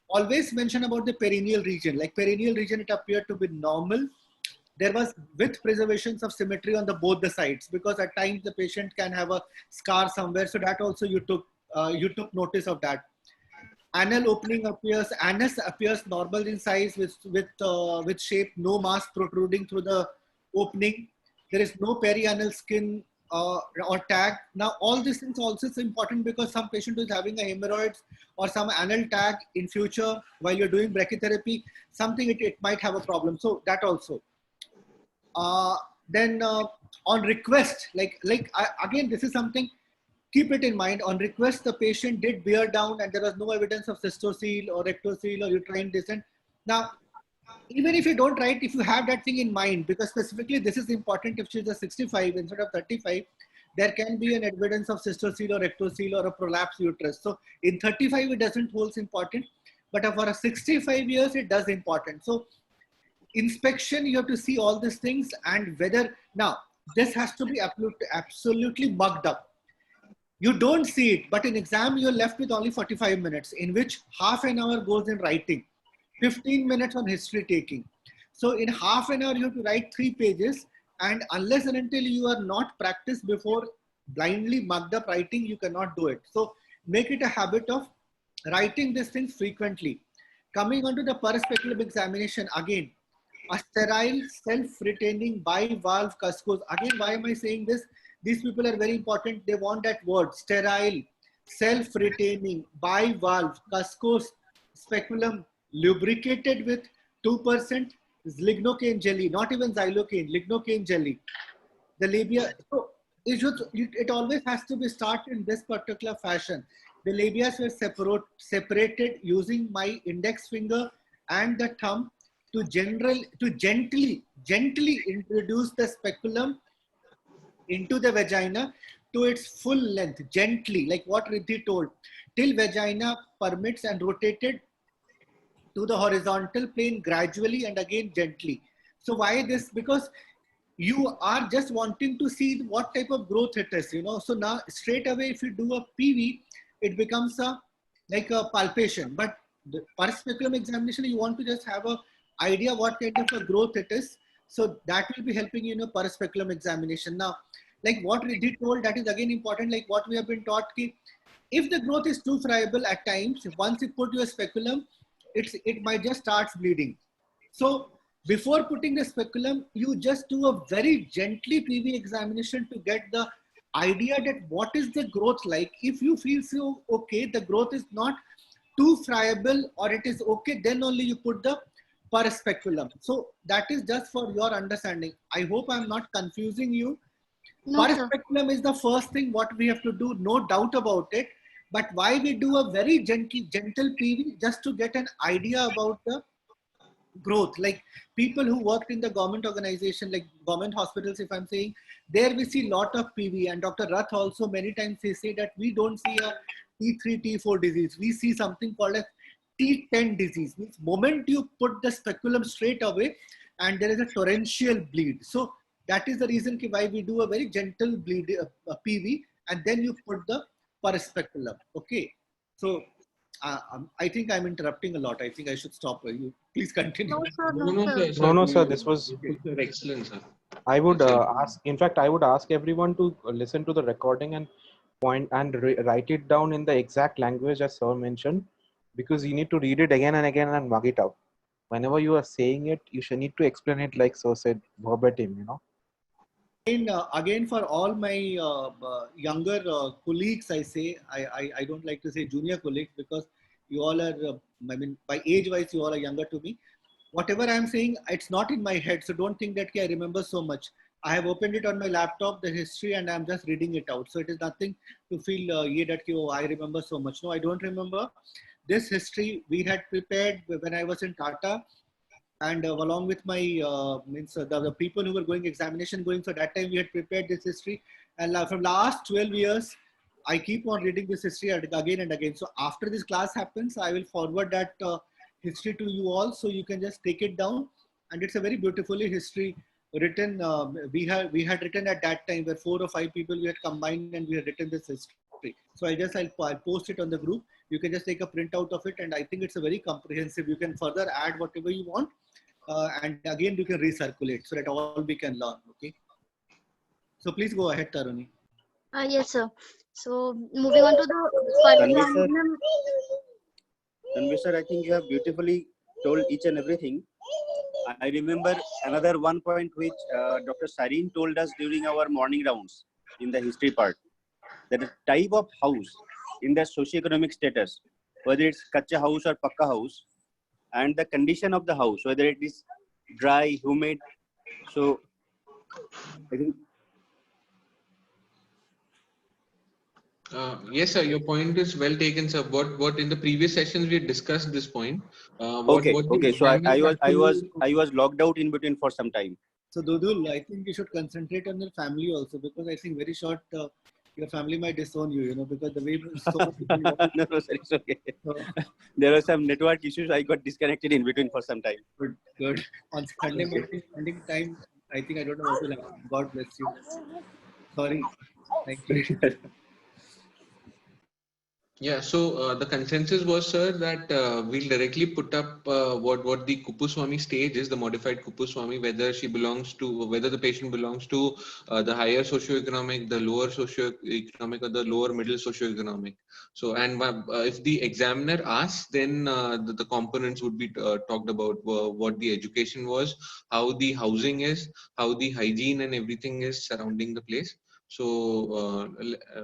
Always mention about the perineal region. Like perineal region, it appeared to be normal. There was with preservations of symmetry on both the sides, because at times the patient can have a scar somewhere. So that also you took notice of that. Anal opening appears, anus appears normal in size with shape, no mass protruding through the opening. There is no perianal skin or tag. Now all these things also is important because some patient is having a hemorrhoids or some anal tag in future while you're doing brachytherapy, something it might have a problem. So that also. Then on request, again, this is something, keep it in mind. On request, the patient did bear down and there was no evidence of cystocele or rectocele or uterine descent. Now, even if you don't write, if you have that thing in mind, because specifically this is important, if she's a 65 instead of 35, there can be an evidence of cystocele or rectocele or a prolapsed uterus. So in 35, it doesn't hold important, but for a 65 years, it does important. So inspection, you have to see all these things and whether, now this has to be absolutely mugged up. You don't see it, but in exam, you're left with only 45 minutes, in which half an hour goes in writing, 15 minutes on history taking. So in half an hour, you have to write 3 pages. And unless and until you are not practiced before blindly mugged up writing, you cannot do it. So make it a habit of writing these things frequently. Coming on to the perispecific examination, again, a sterile self-retaining bivalve cuscus. Again, why am I saying this? These people are very important. They want that word, sterile. self-retaining, bivalve, Cusco's speculum lubricated with 2% lignocaine jelly, not even xylocaine, lignocaine jelly. The labia, so it always has to be started in this particular fashion. The labias were separated using my index finger and the thumb to gently introduce the speculum into the vagina to its full length, gently, like what Riddhi told, till vagina permits, and rotated to the horizontal plane gradually and again gently. So why this? Because you are just wanting to see what type of growth it is, So now straight away, if you do a PV, it becomes like a palpation. But the per speculum examination, you want to just have a idea what kind of a growth it is. So that will be helping you in a per speculum examination. Now, like what Riddhi told, that is again important, like what we have been taught. If the growth is too friable at times, once you put your speculum, it might just start bleeding. So before putting the speculum, you just do a very gently PV examination to get the idea that what is the growth like. If you feel so okay, the growth is not too friable or it is okay, then only you put the per speculum. So that is just for your understanding. I hope I'm not confusing you. No, Per sir. speculum is the first thing what we have to do, no doubt about it. But why we do a very gentle PV, just to get an idea about the growth. Like people who worked in the government organization, like government hospitals, if I'm saying, there we see lot of PV, and Dr. Rath also many times they say that we don't see a T3, T4 disease. We see something called a T10 disease. Means moment you put the speculum straight away and there is a torrential bleed. So that is the reason why we do a very gentle bleed PV, and then you put the per speculum. Okay. So I think I'm interrupting a lot. I think I should stop. You please continue. No, sir. No, No, no, sir. sir. No, sir. This was. Sir, excellent, sir. I would That's ask. In fact, I would ask everyone to listen to the recording and point and write it down in the exact language as Sir mentioned, because you need to read it again and again and mug it out. Whenever you are saying it, you should need to explain it like Sir said verbatim. Again, for all my younger colleagues, I say, I don't like to say junior colleagues, because you all are, I mean, by age wise, you all are younger to me. Whatever I'm saying, it's not in my head. So don't think that I remember so much. I have opened it on my laptop, the history, and I'm just reading it out. So it is nothing to feel that oh, I remember so much. No, I don't remember. This history we had prepared when I was in Tata. And along with my the people who were going examination going, so that time we had prepared this history, and from last 12 years I keep on reading this history again and again. So after this class happens, I will forward that history to you all, so you can just take it down. And it's a very beautifully history written. We had written at that time, where 4 or 5 people we had combined and we had written this history. So I'll post it on the group. You can just take a printout of it, and I think it's a very comprehensive. You can further add whatever you want. And again, you can recirculate so that all we can learn. Okay. So please go ahead, Taruni. Yes, sir. So moving on to the Tanvi sir, I think you have beautifully told each and everything. I remember another one point which Dr. Sareen told us during our morning rounds in the history part, that the type of house in the socioeconomic status, whether it's kacha house or pakka house, and the condition of the house, whether it is dry, humid. So I think. Yes, sir. Your point is well taken, sir. What in the previous sessions we had discussed this point. Okay. So I was locked out in between for some time. So Dudul, I think you should concentrate on your family also, because I think very short your family might disown you, because the way no, sir, it's okay. There were some network issues. I got disconnected in between for some time. Good. On Sunday spending time, I think I don't know what will happen. God bless you. Sorry. Thank you. Yeah, so the consensus was, sir, that we'll directly put up what the Kuppuswamy stage is, the modified Kuppuswamy, whether the patient belongs to the higher socioeconomic, the lower socioeconomic, or the lower middle socioeconomic. So, and if the examiner asks, then the components would be talked about, what the education was, how the housing is, how the hygiene and everything is surrounding the place. So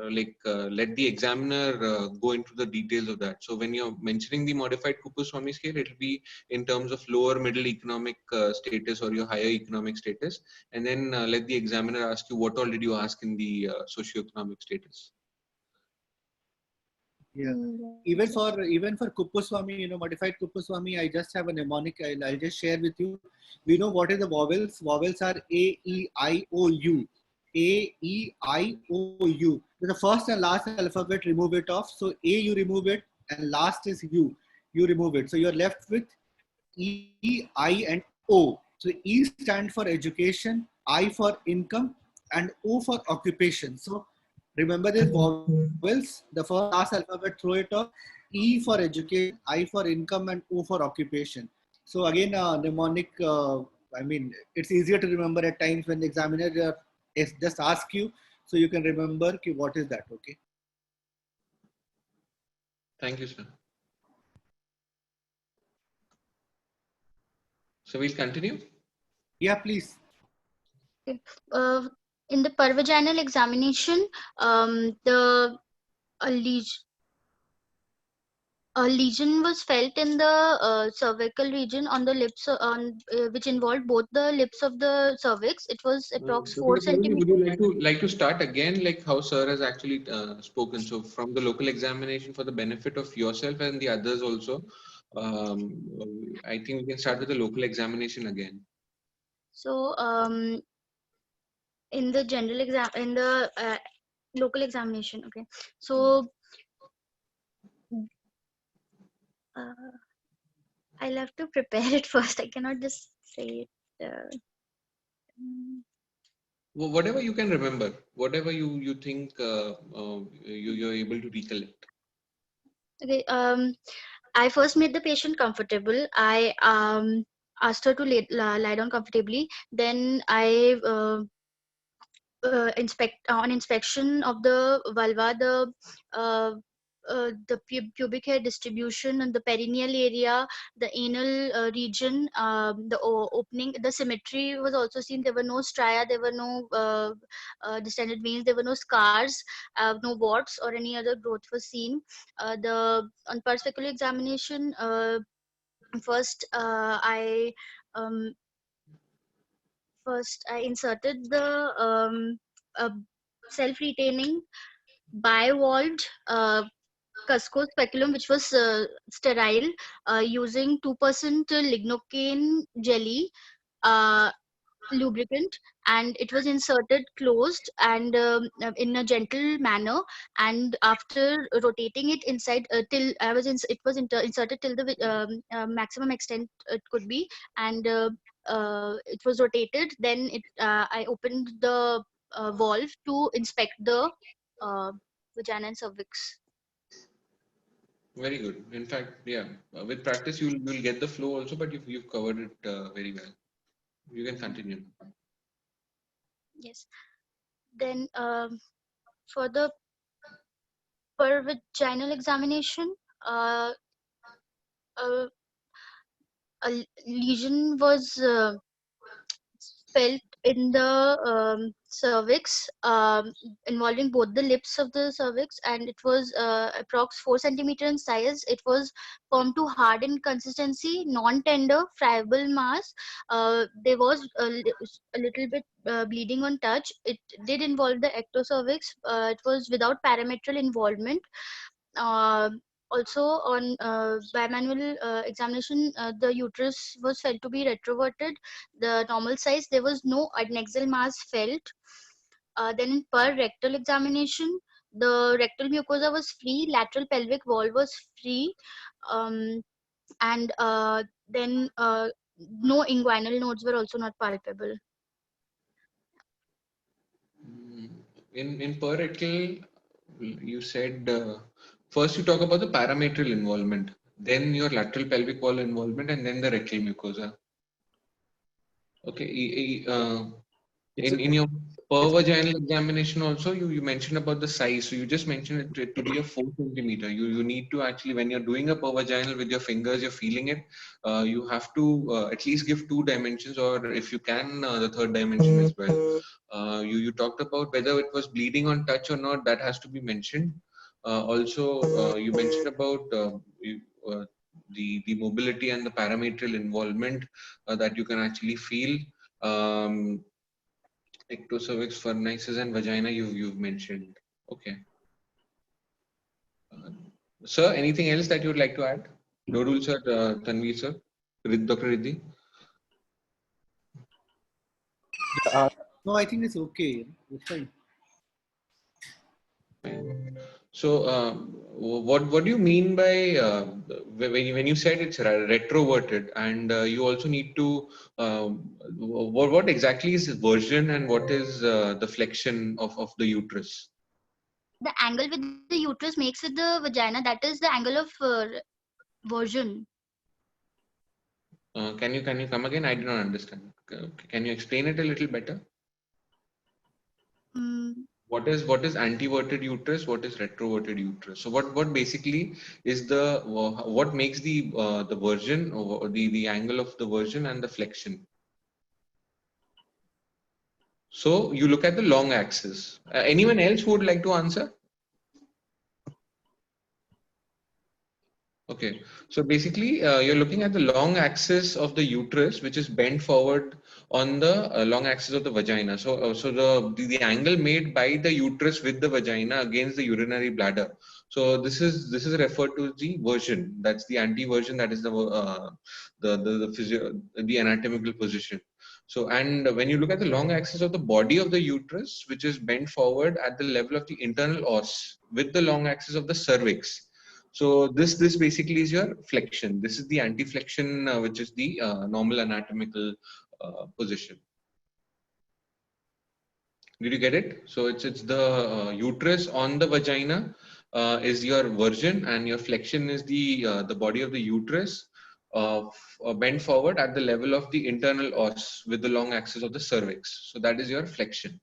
let the examiner go into the details of that. So when you're mentioning the modified Kuppuswamy scale, it will be in terms of lower middle economic status or your higher economic status, and then let the examiner ask you what all did you ask in the socioeconomic status. Yeah. Even for Kuppuswamy, modified Kuppuswamy, I just have a mnemonic. I'll just share with you. We know what is the vowels. Vowels are A, E, I, O, U. A, E, I, O, U. So the first and last alphabet, remove it off. So A, you remove it, and last is U. You remove it. So you're left with E, I, and O. So E stands for education, I for income, and O for occupation. So remember these vowels, the first last alphabet, throw it off. E for education, I for income, and O for occupation. So again, mnemonic, I mean, it's easier to remember at times when the examiner just ask you, so you can remember what is that, okay? Thank you, sir. So we'll continue? Yeah, please. Okay. In the pervaginal examination, the a lesion was felt in the cervical region on the lips, which involved both the lips of the cervix. It was approx 4 centimeters. Would you like to start again, like how sir has actually spoken? So from the local examination, for the benefit of yourself and the others also, I think we can start with the local examination again. So in the general exam, in the local examination, okay. So I'll have to prepare it first. I cannot just say it. Whatever you can remember, whatever you think you're able to recollect. Okay. I first made the patient comfortable. I asked her to lie down comfortably. Then I on inspection of the vulva, the pubic hair distribution and the perineal area, the anal region, the opening, the symmetry was also seen. There were no stria, there were no distended veins, there were no scars, no warts or any other growth was seen. On pulse specular examination, first I inserted the self-retaining bivalved Cusco speculum, which was sterile, using 2% lignocaine jelly lubricant, and it was inserted closed and in a gentle manner. And after rotating it inside till it was inserted till the maximum extent it could be, and it was rotated. Then I opened the valve to inspect the vagina and cervix. Very good. In fact, yeah, with practice you'll get the flow also, but you've covered it very well. You can continue. Yes. Then for the pervaginal examination, a lesion was felt in the cervix, involving both the lips of the cervix, and it was approx 4 centimeter in size. It was firm to hard in consistency, non-tender, friable mass. There was a little bit bleeding on touch. It did involve the ectocervix. It was without parametral involvement. Also on bimanual examination, the uterus was felt to be retroverted, the normal size. There was no adnexal mass felt. Then in per rectal examination, the rectal mucosa was free, lateral pelvic wall was free, and then no inguinal nodes were also not palpable. In per rectal, you said first you talk about the parametrial involvement, then your lateral pelvic wall involvement, and then the rectal mucosa. Okay. In your per vaginal examination also, you mentioned about the size. So you just mentioned it to be a 4 centimeter. You need to actually, when you're doing a per vaginal with your fingers, you're feeling it. You have to at least give 2 dimensions, or if you can, the third dimension as well. You talked about whether it was bleeding on touch or not. That has to be mentioned. Also, you mentioned about the mobility and the parametrial involvement that you can actually feel. Ectocervix, furnaces, and vagina you've mentioned. Okay. Sir, anything else that you would like to add? Nodul sir, Tanvi sir, Dr. Riddhi? No, I think it's okay. It's fine. So, what do you mean by when you said it's retroverted, and you also need to what exactly is version and what is the flexion of the uterus? The angle with the uterus makes with the vagina, that is the angle of version. Can you come again? I did not understand. Can you explain it a little better? What is anteverted uterus? What is retroverted uterus? So what basically is the what makes the version, or the angle of the version and the flexion? So you look at the long axis. Anyone else who would like to answer? Okay, so basically you're looking at the long axis of the uterus, which is bent forward on the long axis of the vagina. So, the angle made by the uterus with the vagina against the urinary bladder. So this is referred to the version. That's the anteversion. That is the anatomical position. So, and when you look at the long axis of the body of the uterus, which is bent forward at the level of the internal os with the long axis of the cervix. So this basically is your flexion. This is the anti-flexion, which is the normal anatomical position. Did you get it? So it's the uterus on the vagina is your version, and your flexion is the body of the uterus bent forward at the level of the internal os with the long axis of the cervix. So that is your flexion.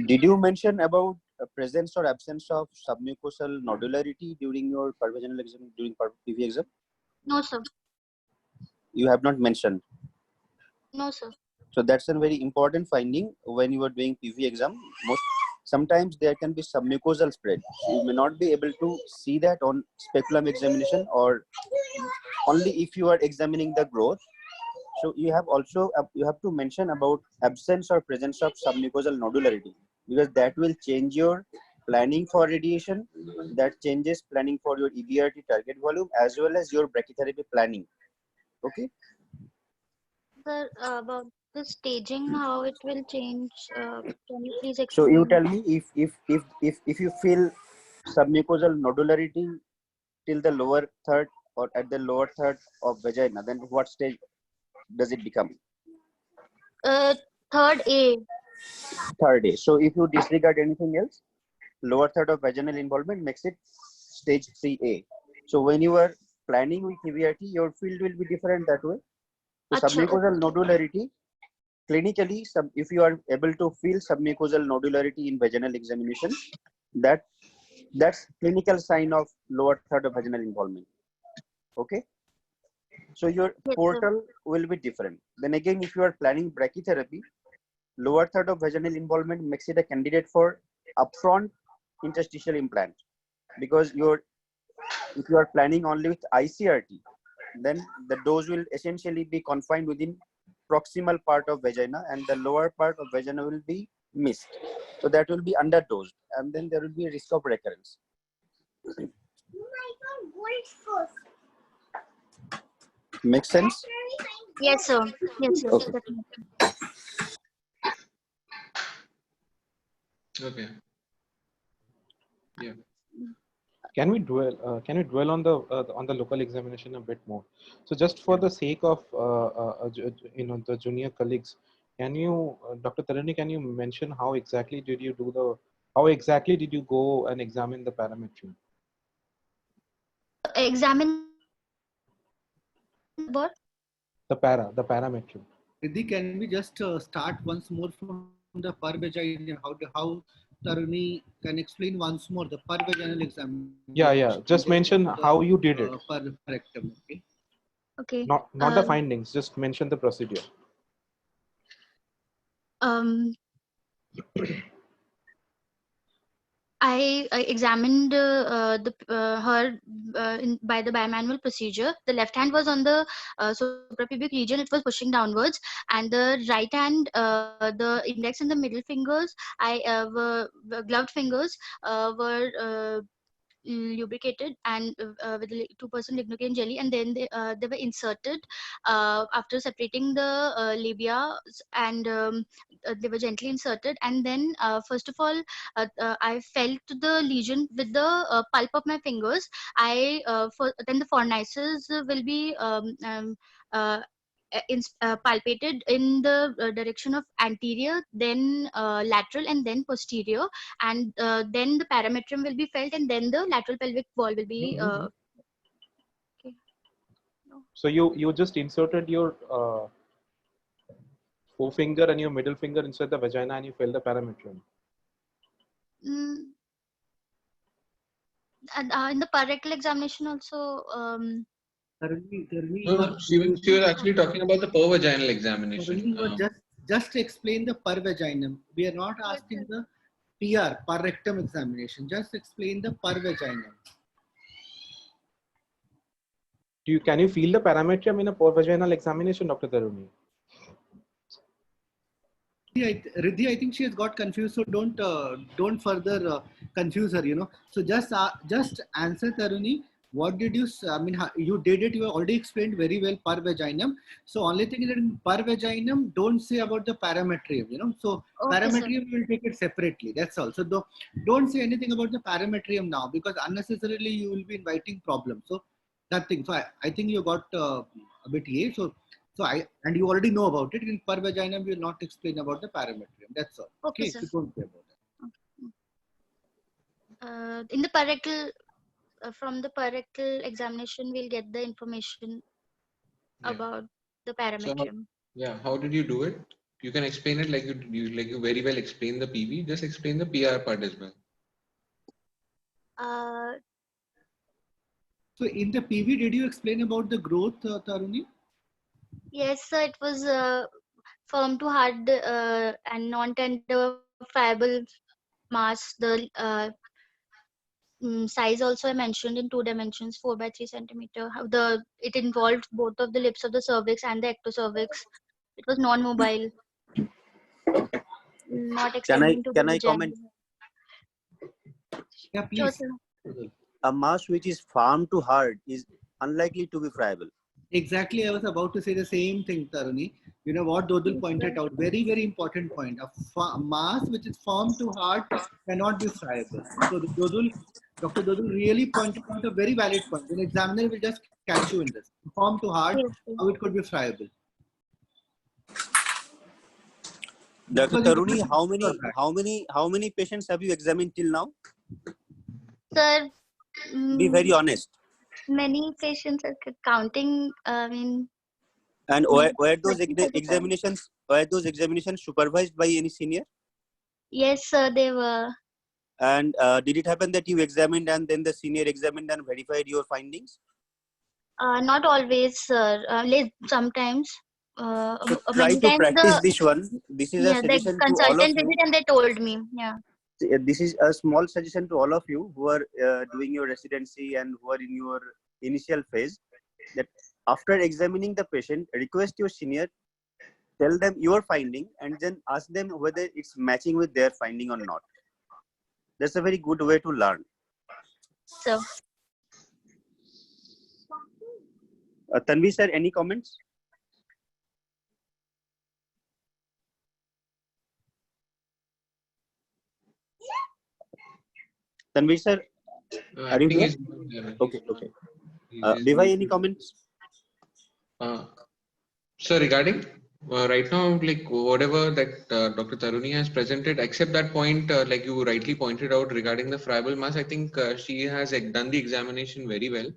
Did you mention about presence or absence of submucosal nodularity during your pervaginal exam, during PV exam? No, sir. You have not mentioned. No, sir. So that's a very important finding when you are doing PV exam. Sometimes there can be submucosal spread. So you may not be able to see that on speculum examination, or only if you are examining the growth. So you have to mention about absence or presence of submucosal nodularity, because that will change your planning for radiation. That changes planning for your EBRT target volume as well as your brachytherapy planning. Okay. Sir, about the staging, how it will change? Can you please explain? So you tell me if you feel submucosal nodularity till the lower third or at the lower third of vagina, then what stage does it become? Third A. Third A. So if you disregard anything else, lower third of vaginal involvement makes it stage 3A. So when you are planning with EVRT, your field will be different that way. So submucosal nodularity, clinically, if you are able to feel submucosal nodularity in vaginal examination, that's clinical sign of lower third of vaginal involvement. Okay. So your portal will be different. Then again, if you are planning brachytherapy, lower third of vaginal involvement makes it a candidate for upfront interstitial implant, because if you are planning only with ICRT, then the dose will essentially be confined within proximal part of vagina, and the lower part of vagina will be missed. So that will be underdosed, and then there will be a risk of recurrence. Makes sense? Yes, sir. Yes, sir. Okay. Okay. Yeah. Can we dwell on the local examination a bit more? So just for the sake of the junior colleagues, can you, Dr. Tarani, can you mention how exactly did you go and examine the parametrium? Examine what? The parametrium. Riddhi, can we just start once more from the per vaginal? How Taruni can explain once more the per vaginal examination? Yeah. Just mention how you did it. Per rectum. Okay. Okay. Not the findings. Just mention the procedure. I examined her by the bimanual procedure. The left hand was on the suprapubic region; it was pushing downwards, and the right hand, the index and the middle fingers, were gloved fingers, were lubricated and with 2% lignocaine jelly, and then they were inserted after separating the labia, and they were gently inserted, and then first of all I felt the lesion with the pulp of my fingers. Then the fornices will be uh, palpated in the direction of anterior, then lateral, and then posterior, and then the parametrium will be felt, and then the lateral pelvic wall will be okay. No. So you just inserted your forefinger and your middle finger inside the vagina, and you felt the parametrium. And in the parectal examination also, No, she was actually talking about the per vaginal examination. Just explain the per vaginum. We are not asking the PR, per rectum examination. Just explain the per vaginum. Can you feel the parametrium in a per vaginal examination, Dr. Taruni? Riddhi, I think she has got confused, so don't further confuse her. So just answer Taruni. What did you? I mean, you did it. You already explained very well per vaginum. So only thing is that in per vaginum, don't say about the parametrium. So okay, parametrium we will take it separately. That's all. So don't say anything about the parametrium now, because unnecessarily you will be inviting problems. So nothing. So I think you got a bit and you already know about it. In per vaginum, we will not explain about the parametrium. That's all. Okay, sir. So don't say about that. In the parectal, from the parectal examination, we'll get the information about the parametrium. So, how did you do it? You can explain it like you very well explain the PV. Just explain the PR part as well. So in the PV, did you explain about the growth, Taruni? Yes, sir. It was firm to hard and non-tender friable mass. The size also I mentioned in 2 dimensions, 4 by 3 centimeter. It involved both of the lips of the cervix and the ectocervix. It was non-mobile. Not extending to the vagina. Comment? Yeah, please. Sure, sir. A mass which is firm to hard is unlikely to be friable. Exactly, I was about to say the same thing, Taruni. You know what Dodul pointed out, very, very important point. A mass which is firm to hard cannot be friable. So Dr. Dodul really pointed out a very valid point. An examiner will just catch you in this. Firm to hard, how it could be friable. Dr. Taruni, how many patients have you examined till now? Sir, be very honest. Many patients are counting. And were those examinations supervised by any senior? Yes, sir, they were. And did it happen that you examined and then the senior examined and verified your findings? Not always, sir. Sometimes. So try to practice this one. This is a suggestion to all of you. Did it and they told me. Yeah. This is a small suggestion to all of you who are doing your residency and who are in your initial phase, that after examining the patient, request your senior, tell them your finding, and then ask them whether it's matching with their finding or not. That's a very good way to learn. So, Tanvi sir, any comments? Tanvi sir, are you here? Okay. Bivai, any comments? So regarding right now, like whatever that Dr. Taruni has presented, except that point, like you rightly pointed out regarding the friable mass, I think she has done the examination very well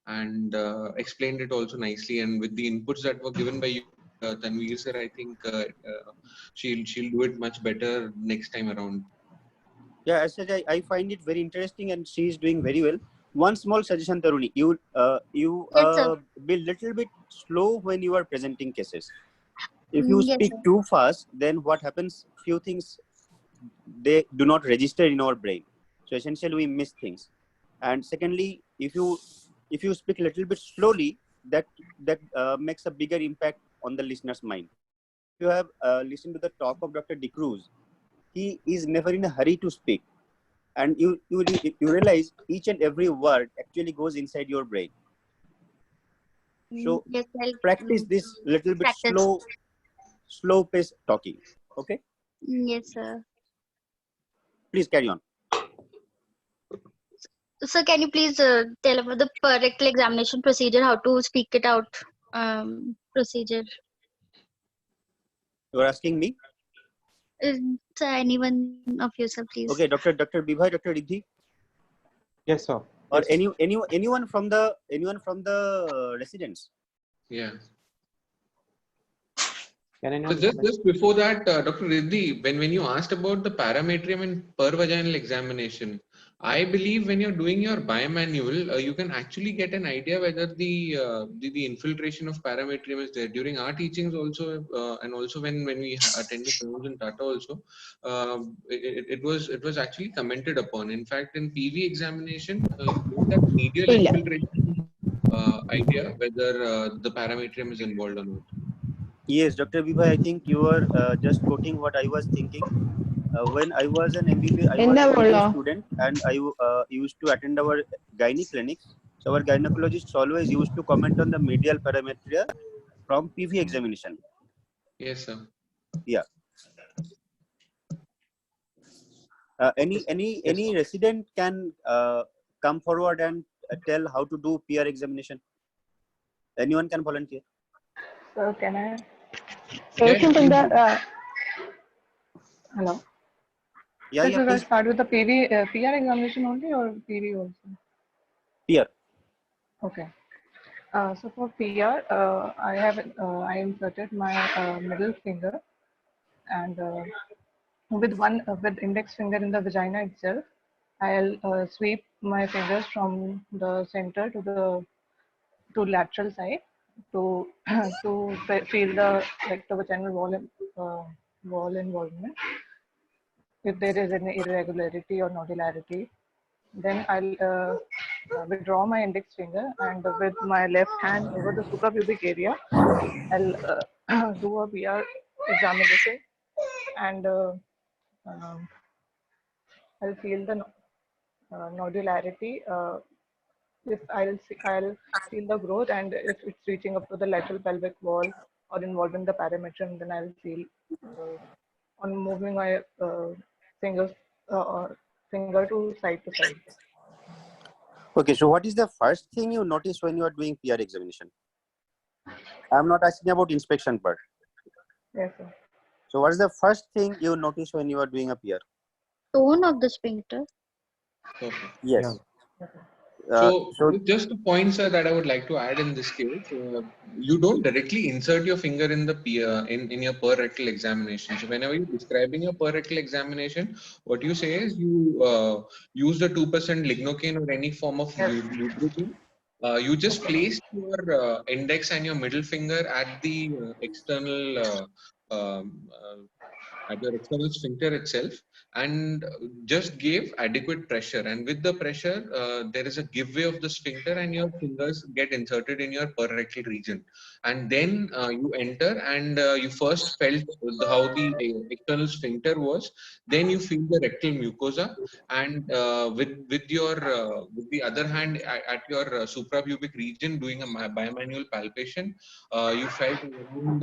and explained it also nicely. And with the inputs that were given by you, Tanveer sir, I think she'll do it much better next time around. Yeah, as such, I find it very interesting, and she is doing very well. One small suggestion, Taruni, you Yes, sir. be little bit slow when you are presenting cases. If you Yes, speak sir. too fast, then what happens? Few things they do not register in our brain. So essentially, we miss things. And secondly, if you speak a little bit slowly, that makes a bigger impact on the listener's mind. If you have listened to the talk of Dr. De Cruz, he is never in a hurry to speak, and you realize each and every word actually goes inside your brain. So Yes, I'll practice this little bit practice. slow pace talking. Okay, Yes, sir. please carry on. So can you please tell about the rectal examination procedure, how to speak it out procedure? You are asking me. So anyone of you, sir, please. Okay, Dr. Bibhai, Dr. Riddhi, Yes, sir. or Yes. anyone from the residents. Yeah. Can So anyone just before that, Dr. Riddhi, when you asked about the parametrium and per vaginal examination, I believe when you're doing your bimanual, you can actually get an idea whether the infiltration of parametrium is there. During our teachings also, and also when we attended in Tata also, it was actually commented upon. In fact, in PV examination, you get that medial infiltration idea whether the parametrium is involved or not. Yes, Dr. Bibhai, I think you are just quoting what I was thinking. When I was an MBBS student, and I used to attend our gynae clinics. So our gynecologists always used to comment on the medial parametria from PV examination. Yes, sir. Yeah. Any resident can come forward and tell how to do PR examination. Anyone can volunteer. So can I? Yes, Patient in please the do. hello. Yeah, So yeah, should I please. start with the PR examination only or PV also? PR. Okay. So for PR, I inserted my middle finger, and with index finger in the vagina itself, I'll sweep my fingers from the center to lateral side to feel the the vaginal wall involvement. If there is any irregularity or nodularity, then I'll withdraw my index finger, and with my left hand over the suprapubic area, I'll do a PR examination, and I'll feel the nodularity. If I'll feel the growth, and if it's reaching up to the lateral pelvic wall or involving the parametrium, then I'll feel on moving my fingers finger to side to side. Okay, so what is the first thing you notice when you are doing PR examination? I'm not asking about inspection part. Yes, sir. So what is the first thing you notice when you are doing a PR? Tone of the sphincter. Okay. Yes. So just a point, sir, that I would like to add in this case, you don't directly insert your finger in the in your per rectal examination. So whenever you're describing your per rectal examination, what you say is you use the 2% lignocaine or any form of lubricant. You just place your index and your middle finger at the external at your external sphincter itself, and just give adequate pressure, and with the pressure there is a give way of the sphincter and your fingers get inserted in your perrectal region, and then you enter, and you first felt how the external sphincter was, then you feel the rectal mucosa, and with the other hand at your suprapubic region doing a bimanual palpation, you felt around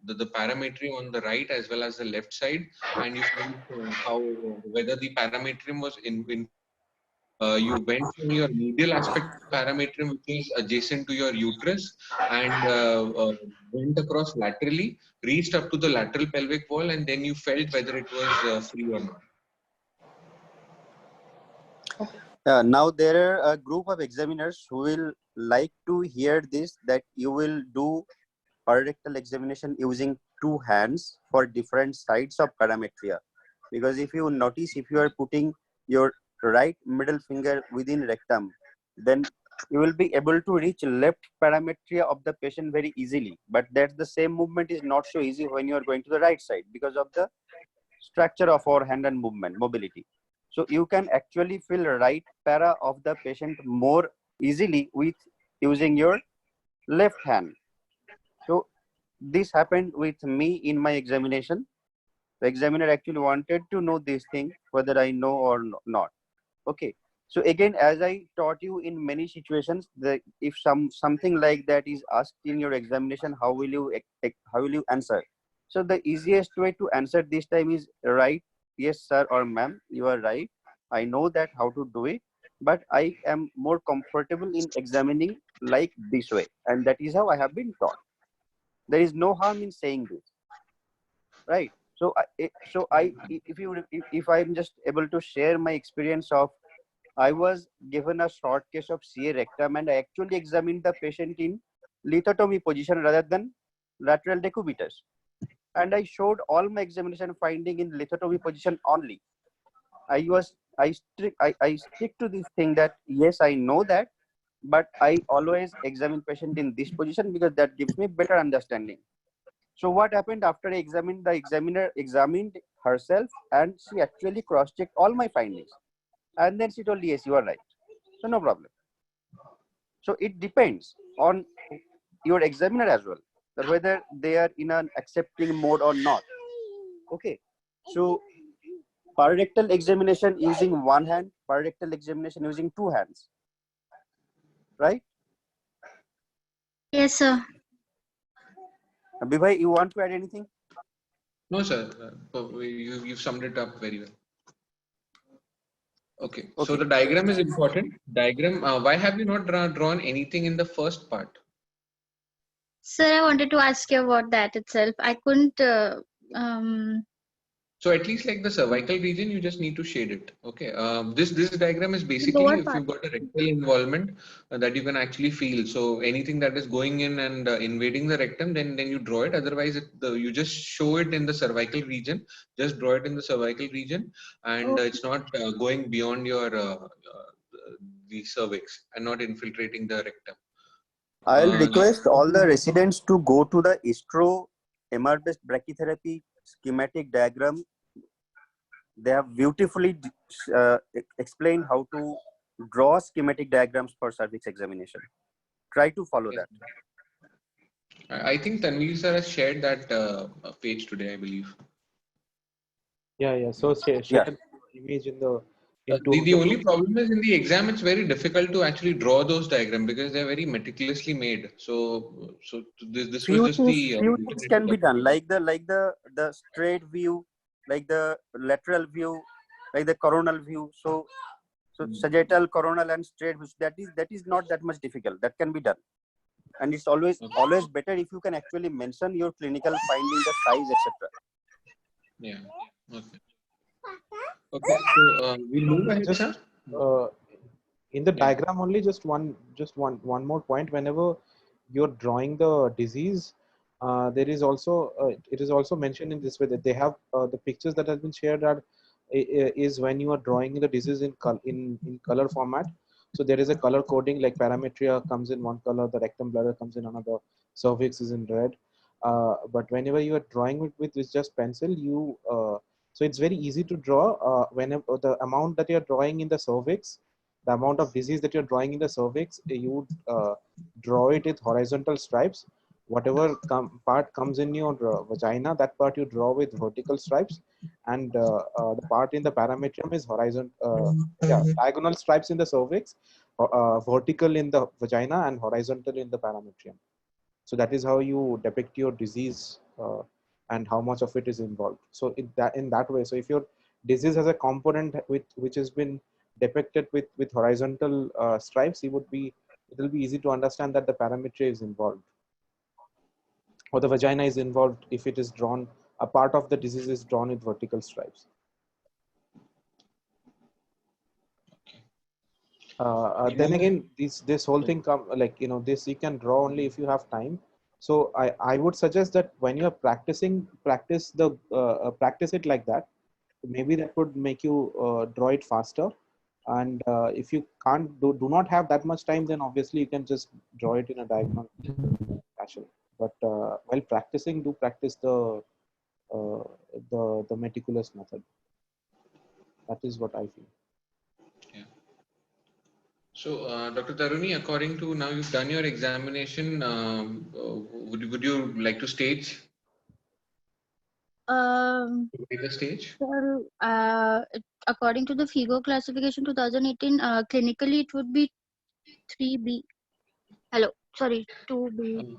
the parametrium on the right as well as the left side, and you felt how whether the parametrium was in you went from your medial aspect parametrium, which is adjacent to your uterus, and went across laterally, reached up to the lateral pelvic wall, and then you felt whether it was free or not. Now there are a group of examiners who will like to hear this, that you will do pararectal examination using two hands for different sides of parametria. Because if you notice, if you are putting your right middle finger within rectum, then you will be able to reach left parametria of the patient very easily. But that the same movement is not so easy when you are going to the right side because of the structure of our hand and movement, mobility. So you can actually feel right para of the patient more easily with using your left hand. So this happened with me in my examination. The examiner actually wanted to know this thing, whether I know or not. Okay. So again, as I taught you in many situations, if something like that is asked in your examination, how will you answer? So the easiest way to answer this time is right, yes sir or ma'am, you are right. I know that how to do it, but I am more comfortable in examining like this way, and that is how I have been taught. There is no harm in saying this, right? So if I'm just able to share my experience of, I was given a short case of CA rectum and I actually examined the patient in lithotomy position rather than lateral decubitus. And I showed all my examination finding in lithotomy position only. I stick to this thing that yes, I know that, but I always examine patient in this position because that gives me better understanding. So what happened after I examined, the examiner examined herself and she actually cross-checked all my findings. And then she told, yes, you are right. So no problem. So it depends on your examiner as well, that whether they are in an accepting mode or not. Okay. So pararectal examination using one hand, pararectal examination using two hands. Right? Yes, sir. Abhibhai, you want to add anything? No, sir. You've summed it up very well. Okay. So the diagram is important. Diagram. Why have you not drawn anything in the first part? Sir, I wanted to ask you about that itself. I couldn't. So at least like the cervical region, you just need to shade it. Okay. This diagram is basically lower if part. you've got a rectal involvement that you can actually feel. So anything that is going in and invading the rectum, then you draw it. Otherwise, you just show it in the cervical region. Just draw it in the cervical region, and it's not going beyond your the cervix and not infiltrating the rectum. I'll request all the residents to go to the ISTRO MR-based brachytherapy schematic diagram. They have beautifully explained how to draw schematic diagrams for cervix examination. Try to follow that. I think Tanveer sir has shared that page today, I believe. Yeah. So share the image in the. The only problem is in the exam, it's very difficult to actually draw those diagrams because they're very meticulously made. So this was just the few things can be done, like the straight view, like the lateral view, like the coronal view. So sagittal, coronal, and straight view. That is not that much difficult. That can be done, and it's always better if you can actually mention your clinical finding, the size, etc. Yeah. Okay. So we'll move ahead, sir. In the diagram only, just one more point. Whenever you're drawing the disease, there is also it is also mentioned in this way that they have the pictures that has been shared that is when you are drawing the disease in color format. So there is a color coding, like parametria comes in one color, the rectum bladder comes in another, cervix is in red. But whenever you are drawing it with just pencil, you so it's very easy to draw. Whenever the amount that you're drawing in the cervix, the amount of disease that you're drawing in the cervix, you draw it with horizontal stripes. Whatever part comes in your vagina, that part you draw with vertical stripes, and the part in the parametrium is diagonal stripes in the cervix, vertical in the vagina, and horizontal in the parametrium. So that is how you depict your disease and how much of it is involved. So in that way, so if your disease has a component which has been depicted with horizontal stripes, it will be easy to understand that the parametria is involved or the vagina is involved if it is drawn, a part of the disease is drawn with vertical stripes. Then again, this whole thing this you can draw only if you have time. So I would suggest that when you are practicing, practice it like that. Maybe that would make you draw it faster. And if you can't do not have that much time, then obviously you can just draw it in a diagonal fashion. But while practicing, do practice the meticulous method. That is what I feel. Yeah. So, Dr. Taruni, according to now you've done your examination, would you like to stage? The stage? Sir, according to the FIGO classification 2018, clinically it would be 3B. Hello, sorry, 2B.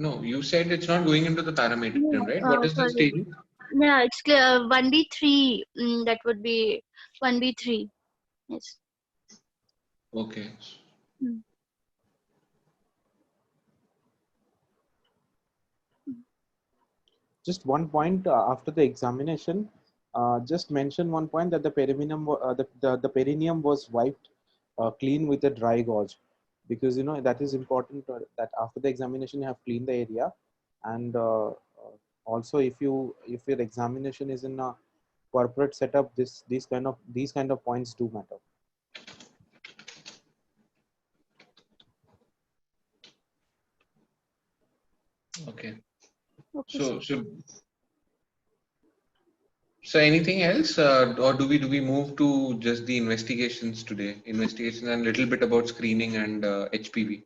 No, you said it's not going into the parameter, right? What is the Sorry. stage? Yeah, it's clear. 1B3. That would be 1B3. Yes. Okay. Just one point after the examination, just mention one point that the perineum, the perineum was wiped clean with a dry gauze, because that is important that after the examination you have cleaned the area, and also if your examination is in a corporate setup, these kind of points do matter. Okay. Okay. So anything else, or do we move to just the investigations today? Investigations and a little bit about screening and HPV.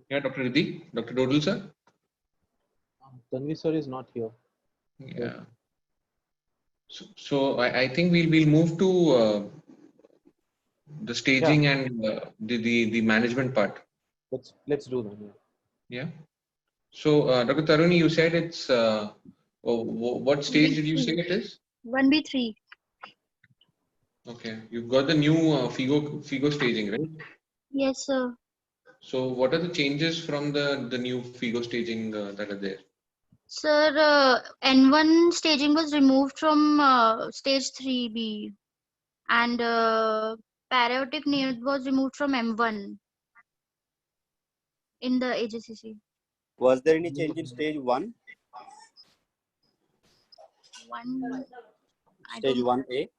Yeah, Dr. Riddhi, Dr. Dodal sir. Tanvi sir is not here. Yeah. So I think we'll move to the staging and the management part. Let's do that. Yeah. So Dr. Taruni, you said it's what stage did you say it is? 1B3. Okay, you've got the new FIGO staging, right? Yes, sir. So what are the changes from the new FIGO staging that are there? Sir, N1 staging was removed from stage 3B, and paraotic need was removed from M1 in the AJCC. Was there any change in stage 1? Stage 1A?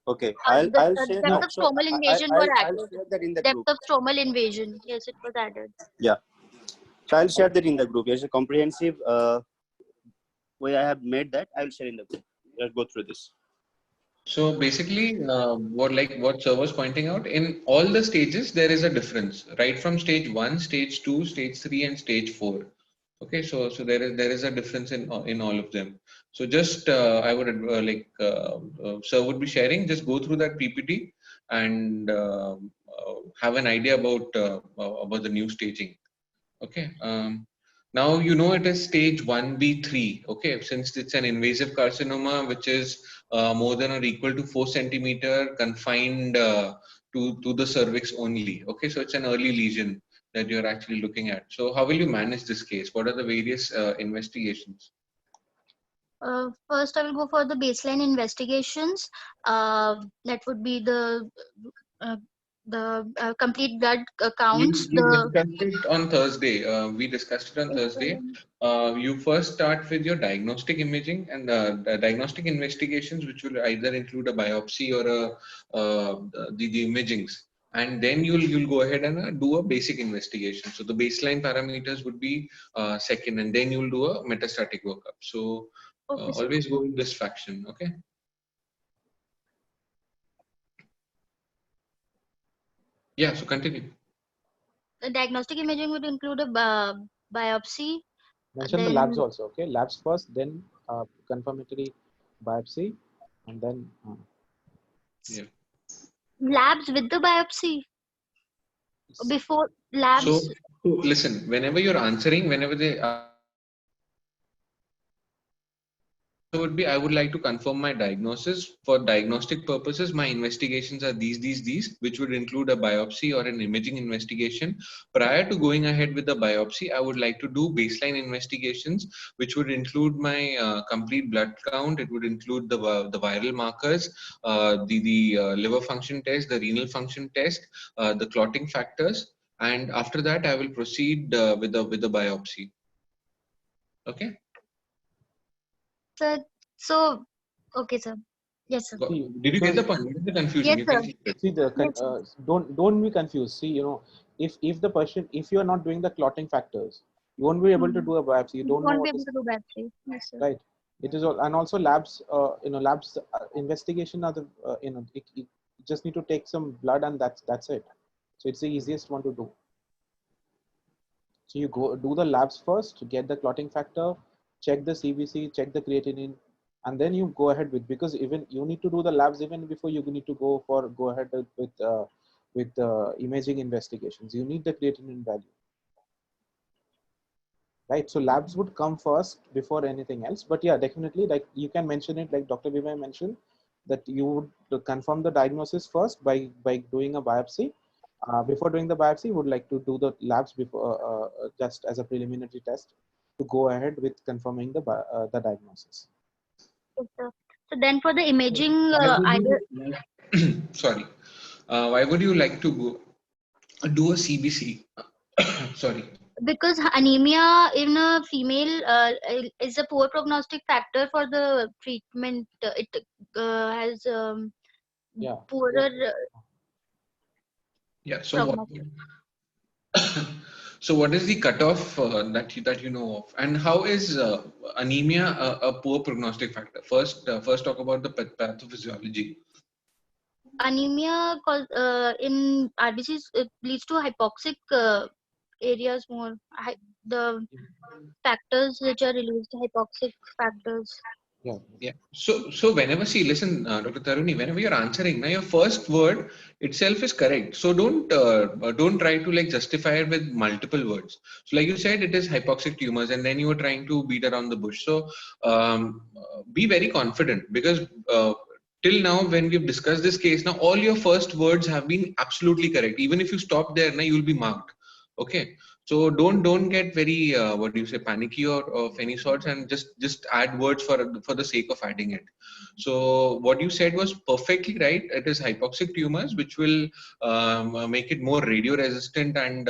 Okay, I'll share Depth now. of So stromal invasion were I'll added. share that in the Depth group. of stromal invasion. Yes, it was added. Yeah. So I'll share that in the group. There's a comprehensive way I have made that. I'll share in the group. Let's go through this. So basically, what sir was pointing out, in all the stages there is a difference, right from stage 1, stage 2, stage 3, and stage 4. Okay, so there is a difference in all of them. So just I would sir would be sharing. Just go through that PPT and have an idea about the new staging. Okay. Now you know it is stage 1B3. Okay, since it's an invasive carcinoma which is more than or equal to 4 centimeter, confined to the cervix only. Okay, so it's an early lesion that you're actually looking at. So how will you manage this case? What are the various investigations? First, I will go for the baseline investigations. That would be the complete blood counts. We discussed it on Thursday. You first start with your diagnostic imaging and the diagnostic investigations, which will either include a biopsy or the imagings, and then you'll go ahead and do a basic investigation. So the baseline parameters would be second, and then you'll do a metastatic workup. So always go in this faction. Okay. Yeah. So continue. The diagnostic imaging would include a biopsy. Mention the labs also. Okay, labs first, then confirmatory biopsy, and then labs with the biopsy before labs. So listen, whenever you're answering, whenever they So would be, I would like to confirm my diagnosis. For diagnostic purposes, my investigations are these, which would include a biopsy or an imaging investigation. Prior to going ahead with the biopsy, I would like to do baseline investigations, which would include my complete blood count. It would include the viral markers, the liver function test, the renal function test, the clotting factors, and after that, I will proceed with the biopsy. Okay. Sir, so, okay, sir. Yes, sir. See, Did you get the because point? What is the confusion? Yes, You sir. can keep it. see Yes, sir. don't be confused. See, if the person, if you are not doing the clotting factors, you won't be able to do a biopsy. You You don't know won't be what able is to do biopsy. Yes, sir. right. It is all, and also labs. Labs investigation are the it just need to take some blood and that's it. So it's the easiest one to do. So you go do the labs first, get the clotting factor, check the CBC, check the creatinine, and then you go ahead with, because even you need to do the labs even before you need to go ahead with imaging investigations. You need the creatinine value, right? So labs would come first before anything else. But yeah, definitely, like you can mention it, like Dr. Vivay mentioned, that you would confirm the diagnosis first by doing a biopsy. Before doing the biopsy, would like to do the labs before, just as a preliminary test to go ahead with confirming the diagnosis. Yes, sir. So then for the imaging, Why would either you, sorry, why would you like to do a CBC? Sorry. because anemia in a female is a poor prognostic factor for the treatment. It has Yeah. poorer Yeah. So what? prognostic. So what is the cutoff that you know of, and how is anemia a poor prognostic factor? First talk about the pathophysiology. Anemia in RBCs it leads to hypoxic areas more. The factors which are released, hypoxic factors. Yeah. So whenever, see, listen, Dr. Taruni, whenever you're answering, now your first word itself is correct. So don't try to like justify it with multiple words. So like you said, it is hypoxic tumors, and then you were trying to beat around the bush. So be very confident, because till now when we've discussed this case, now all your first words have been absolutely correct. Even if you stop there, now you'll be marked. Okay. So don't get very what do you say, panicky or of any sorts, and just add words for the sake of adding it. So what you said was perfectly right. It is hypoxic tumors which will make it more radio resistant, and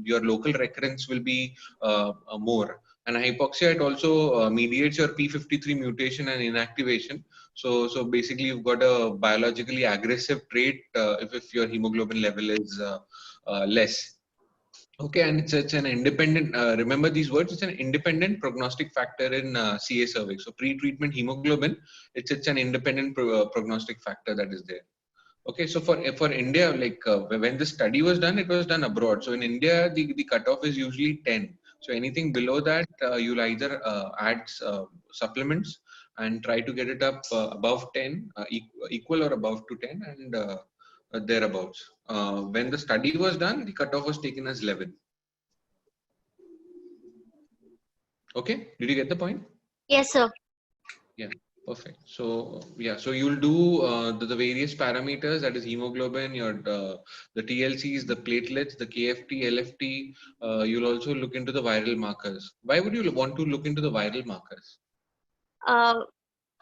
your local recurrence will be more. And hypoxia, it also mediates your P53 mutation and inactivation. So basically you've got a biologically aggressive trait if your hemoglobin level is less. Okay, and it's an independent, remember these words, it's an independent prognostic factor in CA cervix. So pre-treatment hemoglobin, it's an independent prognostic factor that is there. Okay, so for India, like when the study was done, it was done abroad. So in India, the cutoff is usually 10. So anything below that, you'll either add supplements and try to get it up above 10, equal or above to 10, and thereabouts. When the study was done, the cutoff was taken as 11. Okay, did you get the point? Yes, sir. Yeah, perfect. So yeah, so you'll do the various parameters, that is hemoglobin, your the TLCs, the platelets, the KFT, LFT. You'll also look into the viral markers. Why would you want to look into the viral markers?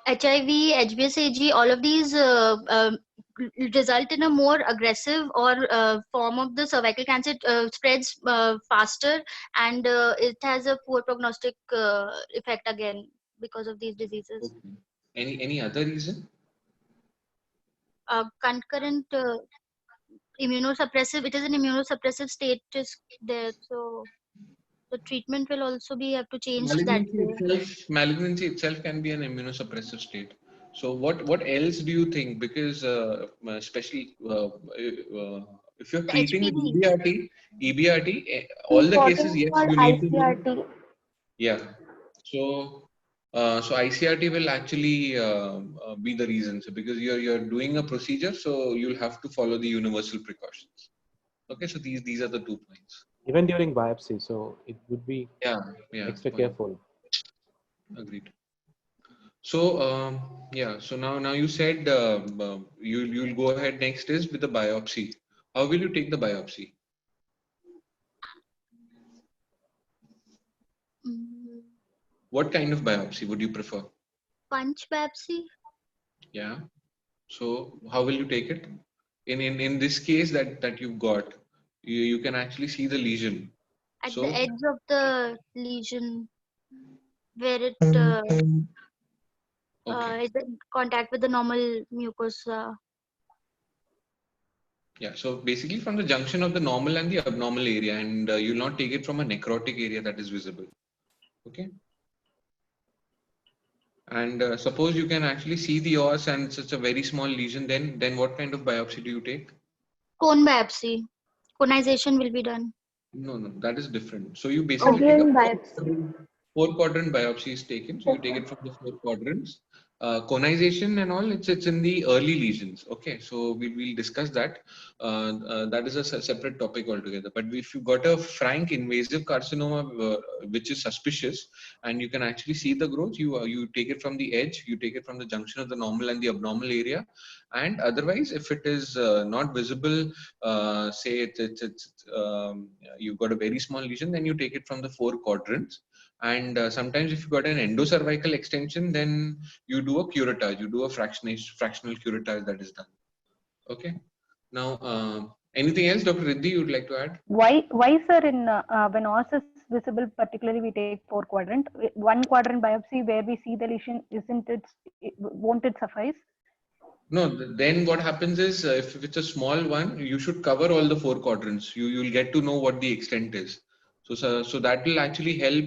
HIV, HBsAg, all of these result in a more aggressive or form of the cervical cancer. It spreads faster, and it has a poor prognostic effect again because of these diseases. Okay. Any other reason? Concurrent immunosuppressive. It is an immunosuppressive status there, so the treatment will also be have to change that way. Malignancy itself can be an immunosuppressive state. So what else do you think? Because especially if you're The treating with HPV. EBRT, all the cases, yes, For you need to do. ICRT. Yeah. So so ICRT will actually be the reason. So because you're doing a procedure, so you'll have to follow the universal precautions. Okay. So these are the 2 points. Even during biopsy, so it would be Yeah. extra Fine. careful. Agreed. So yeah, so now you said you'll go ahead next is with the biopsy. How will you take the biopsy? Mm, What kind of biopsy would you prefer? punch biopsy Yeah. So how will you take it? In this case that you've got, you can actually see the lesion. at the So edge of the lesion where it okay. is in contact with the normal mucosa. Yeah, so basically from the junction of the normal and the abnormal area, and you'll not take it from a necrotic area that is visible. Okay. And suppose you can actually see the os and it's a very small lesion, then what kind of biopsy do you take? Cone biopsy. Conization will be done. No, that is different. So you basically take a Again, biopsy. four quadrant biopsy is taken. So you take it from the four quadrants. Conization and all, it's in the early lesions. Okay, so we'll discuss that. That is a separate topic altogether. But if you got a frank invasive carcinoma which is suspicious, and you can actually see the growth, you take it from the edge, you take it from the junction of the normal and the abnormal area, and otherwise, if it is not visible, say you've got a very small lesion, then you take it from the four quadrants. And sometimes if you've got an endocervical extension, then you do a curettage, you do a fractional curettage that is done. Okay. Now, anything else, Dr. Riddhi, you'd like to add? Why, sir, in when os is visible, particularly we take four quadrant, one quadrant biopsy where we see the lesion, won't it suffice? No, then what happens is if it's a small one, you should cover all the four quadrants. You'll get to know what the extent is. So that will actually help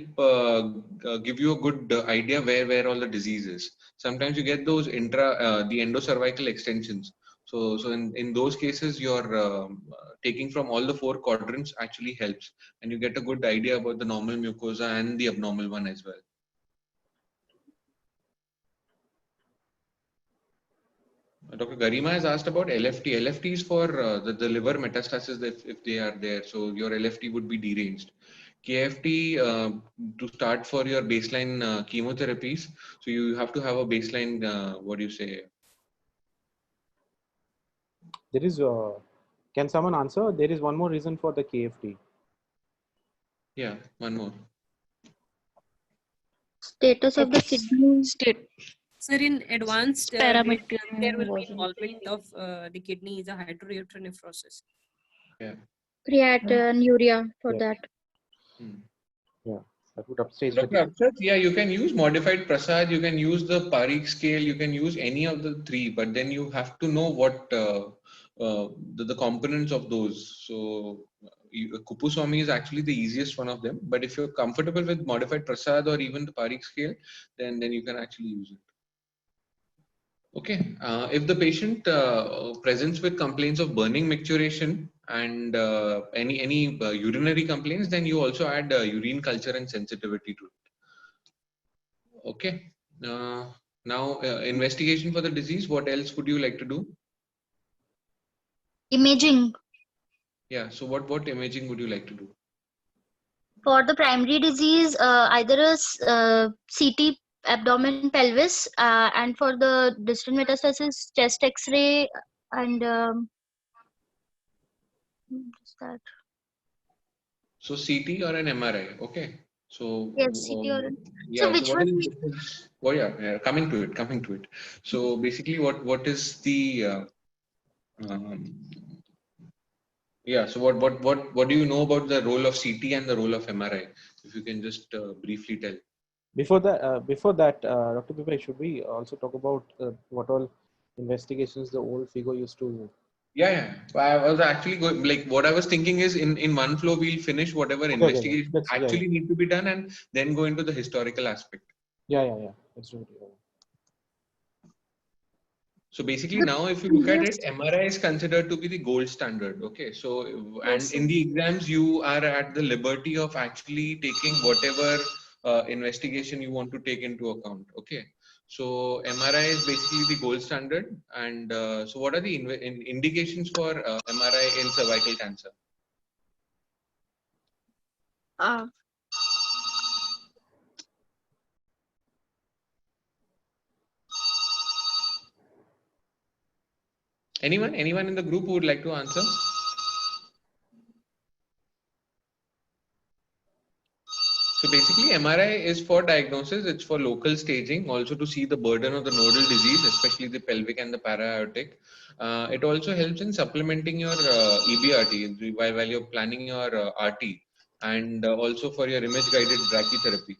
give you a good idea where all the disease is. Sometimes you get those the endocervical extensions. So in those cases, you're taking from all the four quadrants actually helps, and you get a good idea about the normal mucosa and the abnormal one as well. Dr. Garima has asked about LFT. LFT is for the liver metastasis if they are there. So your LFT would be deranged. KFT to start for your baseline chemotherapies. So you have to have a baseline, what do you say? There is, can someone answer? There is one more reason for the KFT. Yeah, one more. Status of the kidney. Sir, in advanced Parameter there will be wasn't involvement of the kidney is a hydroreactor nephrosis. Yeah. Creatinine, urea for Yeah. that. Yeah, that would upstage Dr. the. Akshat, yeah, you can use modified Prasad, you can use the Parikh scale, you can use any of the three, but then you have to know what the components of those. So Kupuswami is actually the easiest one of them, but if you're comfortable with modified Prasad or even the Parikh scale, then you can actually use it. Okay, if the patient presents with complaints of burning micturition and any urinary complaints, then you also add urine culture and sensitivity to it. Okay. Now, investigation for the disease. What else would you like to do? Imaging. Yeah. So what imaging would you like to do? For the primary disease, either a CT abdomen pelvis, and for the distant metastasis, chest X-ray, and what's that? So CT or an MRI. Okay. So Yes, CT or. So yeah. So which what is one? the difference? Oh yeah. Coming to it. So basically, what is the um, yeah. So what do you know about the role of CT and the role of MRI? If you can just briefly tell. Before that, Dr. Bipay, should we also talk about what all investigations the old FIGO used to? Yeah. I was actually going, like, what I was thinking is in one flow we'll finish whatever Okay. investigations Yeah. actually need to be done and then go into the historical aspect. Yeah. Let's do it. So basically now if you look at it, MRI is considered to be the gold standard. Okay. So, and in the exams, you are at the liberty of actually taking whatever investigation you want to take into account. Okay. So MRI is basically the gold standard. And so what are the indications for MRI in cervical cancer? Anyone in the group who would like to answer? So basically, MRI is for diagnosis. It's for local staging, also to see the burden of the nodal disease, especially the pelvic and the para-aortic. It also helps in supplementing your EBRT while you're planning your RT, and also for your image-guided brachytherapy.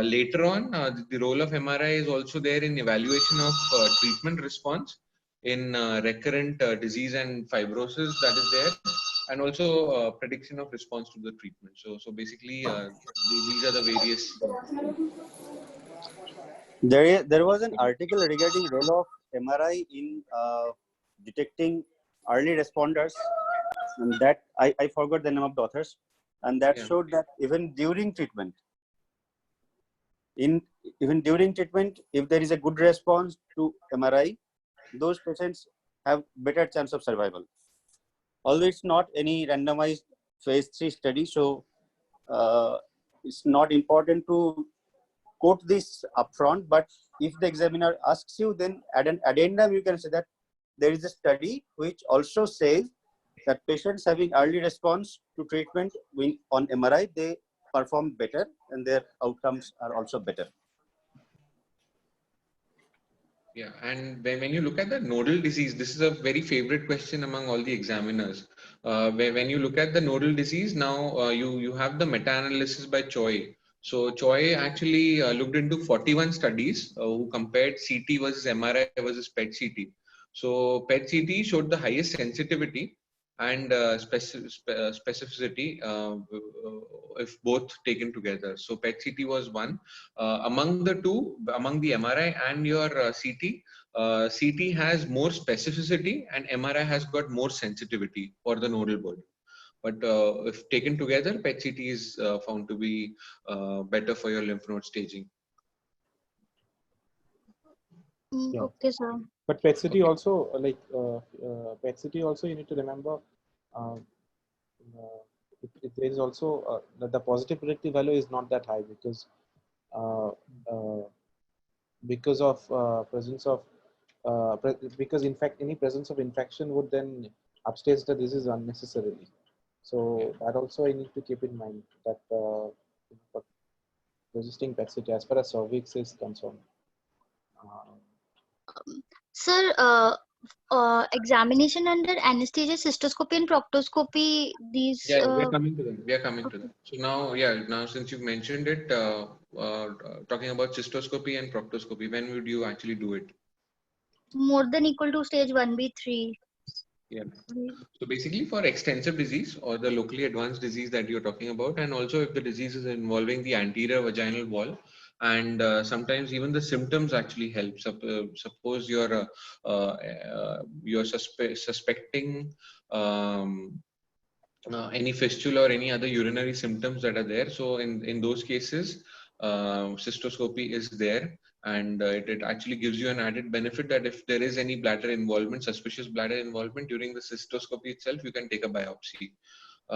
Later on, the role of MRI is also there in evaluation of treatment response in recurrent disease and fibrosis that is there, and also prediction of response to the treatment. So basically, these are the various. There was an article regarding role of MRI in detecting early responders, and that I forgot the name of the authors, and that showed that even during treatment, if there is a good response to MRI, those patients have better chance of survival. Although it's not any randomized phase 3 study, so it's not important to quote this upfront, but if the examiner asks you, then at an addendum you can say that there is a study which also says that patients having early response to treatment on MRI, they perform better and their outcomes are also better. Yeah, and when you look at the nodal disease, this is a very favorite question among all the examiners. When you look at the nodal disease, now you have the meta-analysis by Choi. So Choi actually looked into 41 studies who compared CT versus MRI versus PET-CT. So PET-CT showed the highest sensitivity and specificity if both taken together. So PET-CT was one. Among the two, among the MRI and your CT, CT has more specificity and MRI has got more sensitivity for the nodal burden. But if taken together, PET-CT is found to be better for your lymph node staging. Yeah. Okay, sir. But PET-CT also, PET-CT also, you need to remember, there is also the positive predictive value is not that high because of presence of because in fact any presence of infection would then upstage the disease unnecessarily. So that also I need to keep in mind that for resisting PET-CT as far as cervix is concerned. Sir, examination under anesthesia, cystoscopy, and proctoscopy. These. Yeah, we are coming to them. We are coming to them. So now since you've mentioned it, talking about cystoscopy and proctoscopy, when would you actually do it? More than equal to stage 1B3. Yeah. So basically for extensive disease or the locally advanced disease that you're talking about, and also if the disease is involving the anterior vaginal wall, and sometimes even the symptoms actually help. Suppose you're suspecting any fistula or any other urinary symptoms that are there. So in those cases, cystoscopy is there, and it actually gives you an added benefit that if there is any bladder involvement, suspicious bladder involvement during the cystoscopy itself, you can take a biopsy.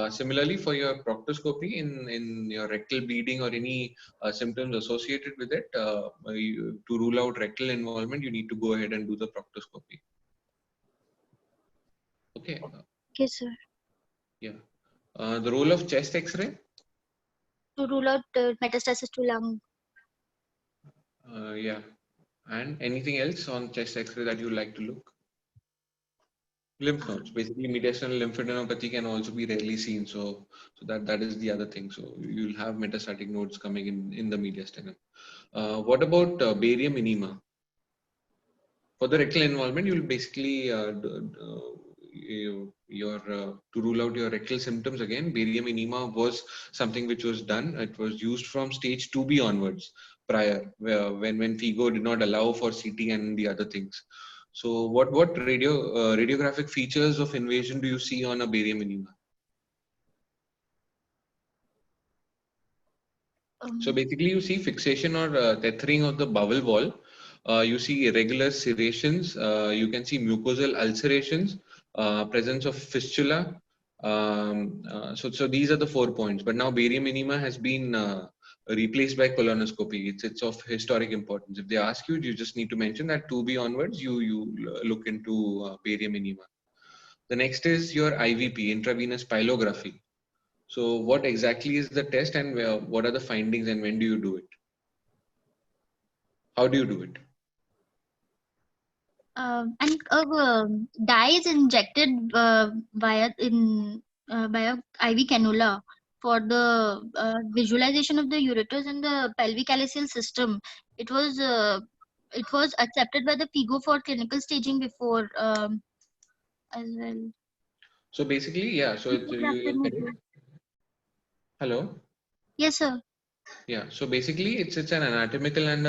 Similarly, for your proctoscopy, in your rectal bleeding or any symptoms associated with it, to rule out rectal involvement, you need to go ahead and do the proctoscopy. Okay. Okay, sir. Yeah. The role of chest X-ray? To rule out metastasis to lung. Yeah. And anything else on chest X-ray that you like to look? Lymph nodes. Basically, mediastinal lymphadenopathy can also be rarely seen. So that is the other thing. So you'll have metastatic nodes coming in the mediastinum. What about barium enema? For the rectal involvement, you'll basically to rule out your rectal symptoms again. Barium enema was something which was done. It was used from stage 2B onwards prior, when FIGO did not allow for CT and the other things. So what radiographic features of invasion do you see on a barium enema? So basically you see fixation or tethering of the bowel wall. You see irregular serrations. You can see mucosal ulcerations, presence of fistula. So these are the 4 points. But now barium enema has been replaced by colonoscopy. It's of historic importance. If they ask you, you just need to mention that 2B onwards, you look into barium enema. The next is your IVP, intravenous pylography. So what exactly is the test, and what are the findings, and when do you do it? How do you do it? And dye is injected via IV cannula for the visualization of the ureters and the pelvic calyceal system. It was accepted by the FIGO for clinical staging before as well. So basically, yeah. So you're correct. Hello. Yes, sir. Yeah. So basically, it's an anatomical and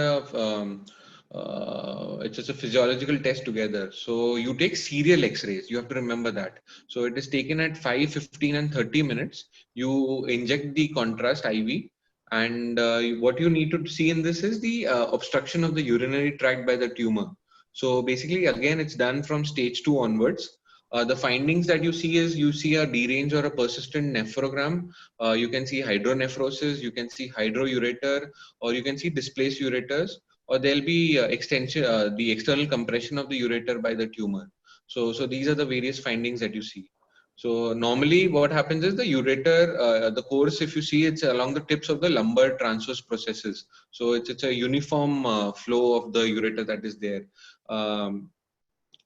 it's a physiological test together. So you take serial X-rays. You have to remember that. So it is taken at 5, 15, and 30 minutes. You inject the contrast IV, and what you need to see in this is the obstruction of the urinary tract by the tumor. So basically, again, it's done from stage 2 onwards. The findings that you see is you see a derange or a persistent nephrogram. You can see hydronephrosis, you can see hydroureter, or you can see displaced ureters, or there'll be the external compression of the ureter by the tumor. So these are the various findings that you see. So normally what happens is the ureter, the course, if you see, it's along the tips of the lumbar transverse processes. So it's a uniform flow of the ureter that is there.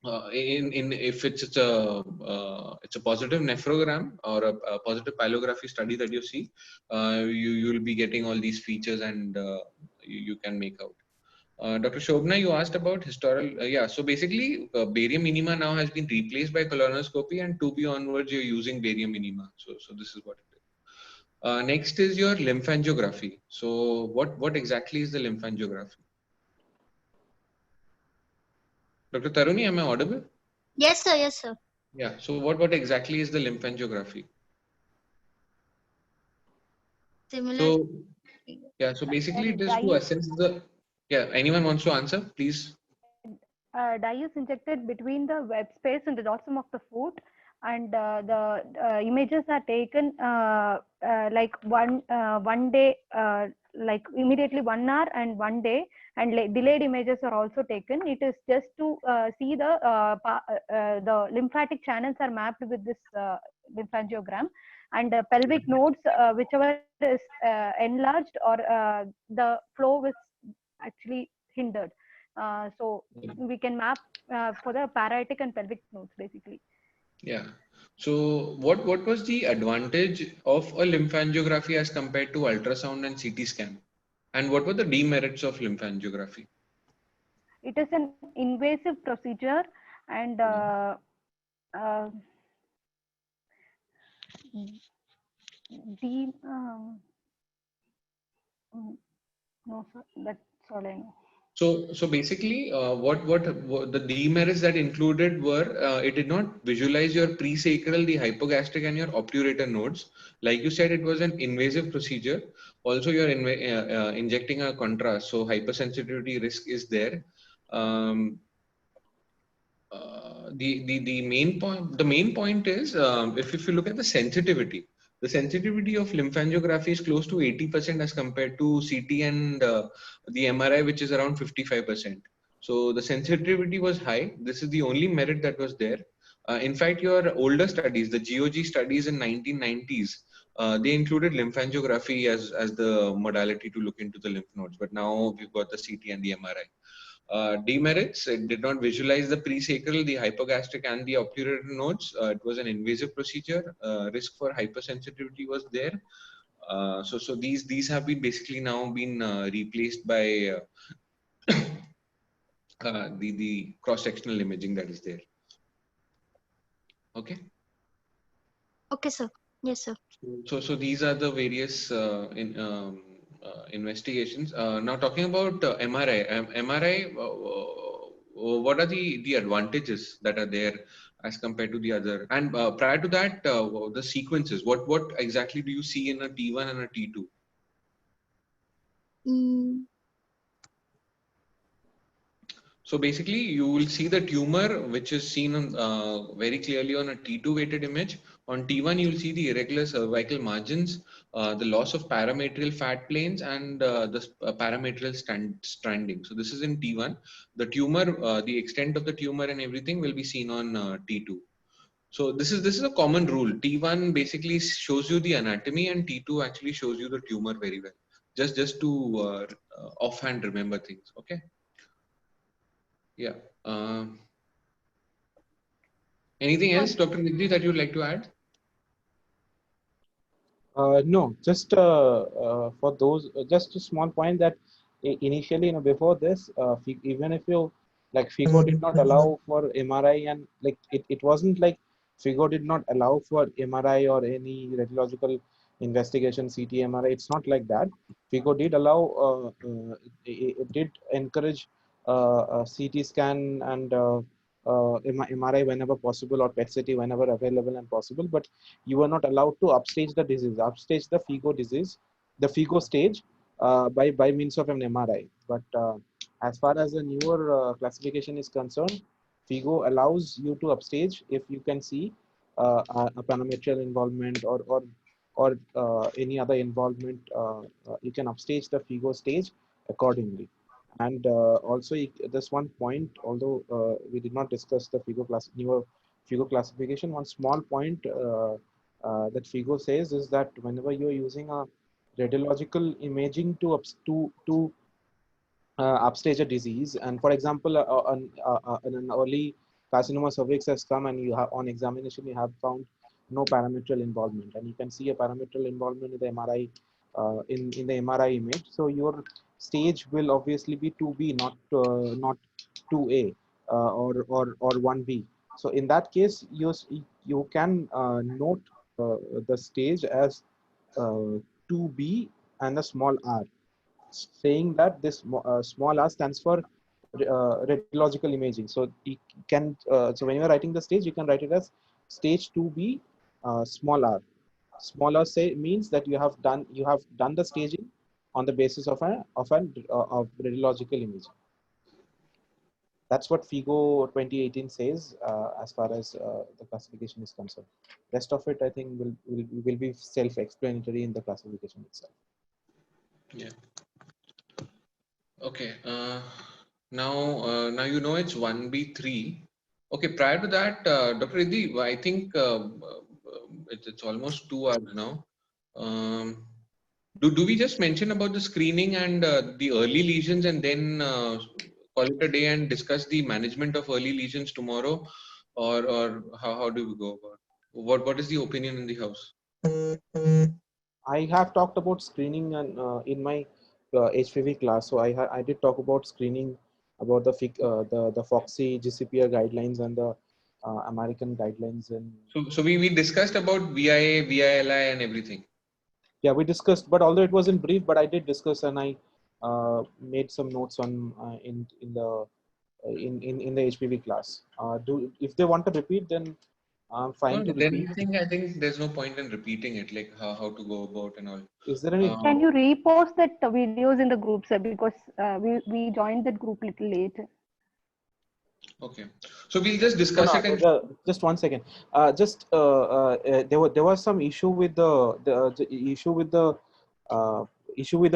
If it's a positive nephrogram or a positive pylography study that you see, you'll be getting all these features, and you can make out. Dr. Shobna, you asked about historical. Yeah, so basically, barium enema now has been replaced by colonoscopy, and 2B onwards, you're using barium enema. So this is what it is. Next is your lymphangiography. So what exactly is the lymphangiography? Dr. Taruni, am I audible? Yes, sir. Yes, sir. Yeah. So what exactly is the lymphangiography? Similar. So yeah. So basically, it is to assess the. Yeah. Anyone wants to answer, please? Dye is injected between the web space and the dorsum of the foot, and the images are taken like one day, like immediately 1 hour and 1 day, and delayed images are also taken. It is just to see the lymphatic channels are mapped with this lymphangiogram, and pelvic nodes, whichever is enlarged or the flow is actually hindered. So we can map for the parietic and pelvic nodes basically. Yeah. So what was the advantage of a lymphangiography as compared to ultrasound and CT scan? And what were the demerits of lymphangiography? It is an invasive procedure, and no, sir, that's all I know. So basically, what the demerits that included were it did not visualize your presacral, the hypogastric, and your obturator nodes. Like you said, it was an invasive procedure. Also, you're injecting a contrast, so hypersensitivity risk is there. The main point is if you look at the sensitivity of lymphangiography is close to 80% as compared to CT and the MRI, which is around 55%. So the sensitivity was high. This is the only merit that was there. In fact, your older studies, the GOG studies in 1990s, they included lymphangiography as the modality to look into the lymph nodes. But now we've got the CT and the MRI. Demerits: it did not visualize the presacral, the hypogastric, and the obturator nodes. It was an invasive procedure. Risk for hypersensitivity was there. So these have been basically now been replaced by the cross-sectional imaging that is there. Okay. Okay, sir. Yes, sir. So these are the various investigations. Now talking about MRI, what are the advantages that are there as compared to the other? And prior to that, the sequences. What exactly do you see in a T1 and a T2? So basically, you will see the tumor, which is seen very clearly on a T2 weighted image, On T1, you'll see the irregular cervical margins, the loss of parametrial fat planes, and the parametrial stranding. So this is in T1. The tumor, the extent of the tumor and everything will be seen on T2. So this is a common rule. T1 basically shows you the anatomy, and T2 actually shows you the tumor very well. Just to offhand remember things. Okay. Yeah. Anything else, Dr. Nidhi, that you'd like to add? No, just for those, just a small point that initially, before this, even if you like FIGO did not allow for MRI, and like it wasn't like FIGO did not allow for MRI or any radiological investigation, CT, MRI. It's not like that. FIGO did allow, it did encourage CT scan and MRI whenever possible, or PET CT whenever available and possible, but you were not allowed to upstage the disease, upstage the FIGO disease, the FIGO stage by means of an MRI. But as far as the newer classification is concerned, FIGO allows you to upstage if you can see a parametrial involvement or any other involvement. You can upstage the FIGO stage accordingly. And also, this one point, although we did not discuss the newer FIGO classification, one small point that FIGO says is that whenever you are using a radiological imaging to upstage a disease, and for example, an early carcinoma cervix has come, and you have on examination you have found no parametrial involvement, and you can see a parametrial involvement in the MRI in the MRI image. So your stage will obviously be 2B, not 2A or 1B. So in that case, you can note the stage as 2B and a small r, saying that this small r stands for radiological imaging. So you can so when you are writing the stage, you can write it as stage 2B small r. Small r means that you have done the staging on the basis of radiological imaging. That's what FIGO 2018 says as far as the classification is concerned. Rest of it, I think, will be self-explanatory in the classification itself. Yeah. Okay. Now you know it's 1B3. Okay. Prior to that, Dr. Idhi, I think it's almost 2 hours now. Do we just mention about the screening and the early lesions, and then call it a day and discuss the management of early lesions tomorrow, or how do we go about? What is the opinion in the house? I have talked about screening and in my HPV class. So I did talk about screening, about the FOXI GCPR guidelines and the American guidelines. And so we discussed about VIA, VILI, and everything. Yeah, we discussed, but although it wasn't brief, but I did discuss, and I made some notes on in the HPV class. If they want to repeat, then I'm fine to repeat. I think there's no point in repeating it, like how to go about and all. Is there any? Can you repost that videos in the group, sir? Because we joined that group a little late. Okay, so we'll just discuss it. And just 1 second. There was some issue with the issue with the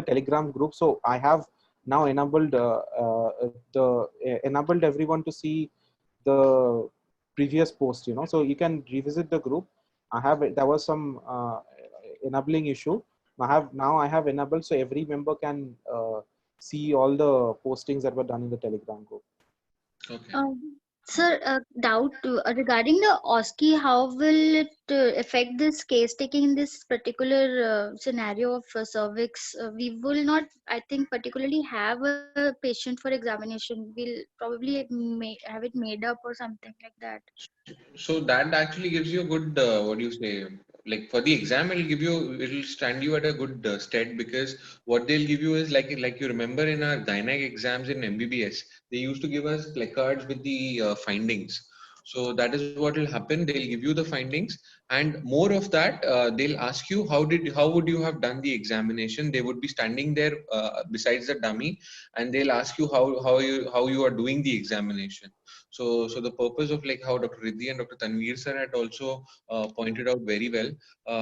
Telegram group. So I have now enabled enabled everyone to see the previous post. So you can revisit the group. There was some enabling issue. I have enabled, so every member can see all the postings that were done in the Telegram group. Okay. Sir, doubt regarding the OSCE, how will it affect this case taking in this particular scenario of cervix? We will not, I think, particularly have a patient for examination. We'll probably have it made up or something like that. So that actually gives you a good, what do you say? Like for the exam, it'll stand you at a good stead, because what they'll give you is like you remember in our gynec exams in MBBS, they used to give us placards with the findings. So that is what will happen. They'll give you the findings, and more of that, they'll ask you how would you have done the examination. They would be standing there besides the dummy, and they'll ask you how you are doing the examination. So the purpose of like how Dr. Riddhi and Dr. Tanveer sir had also pointed out very well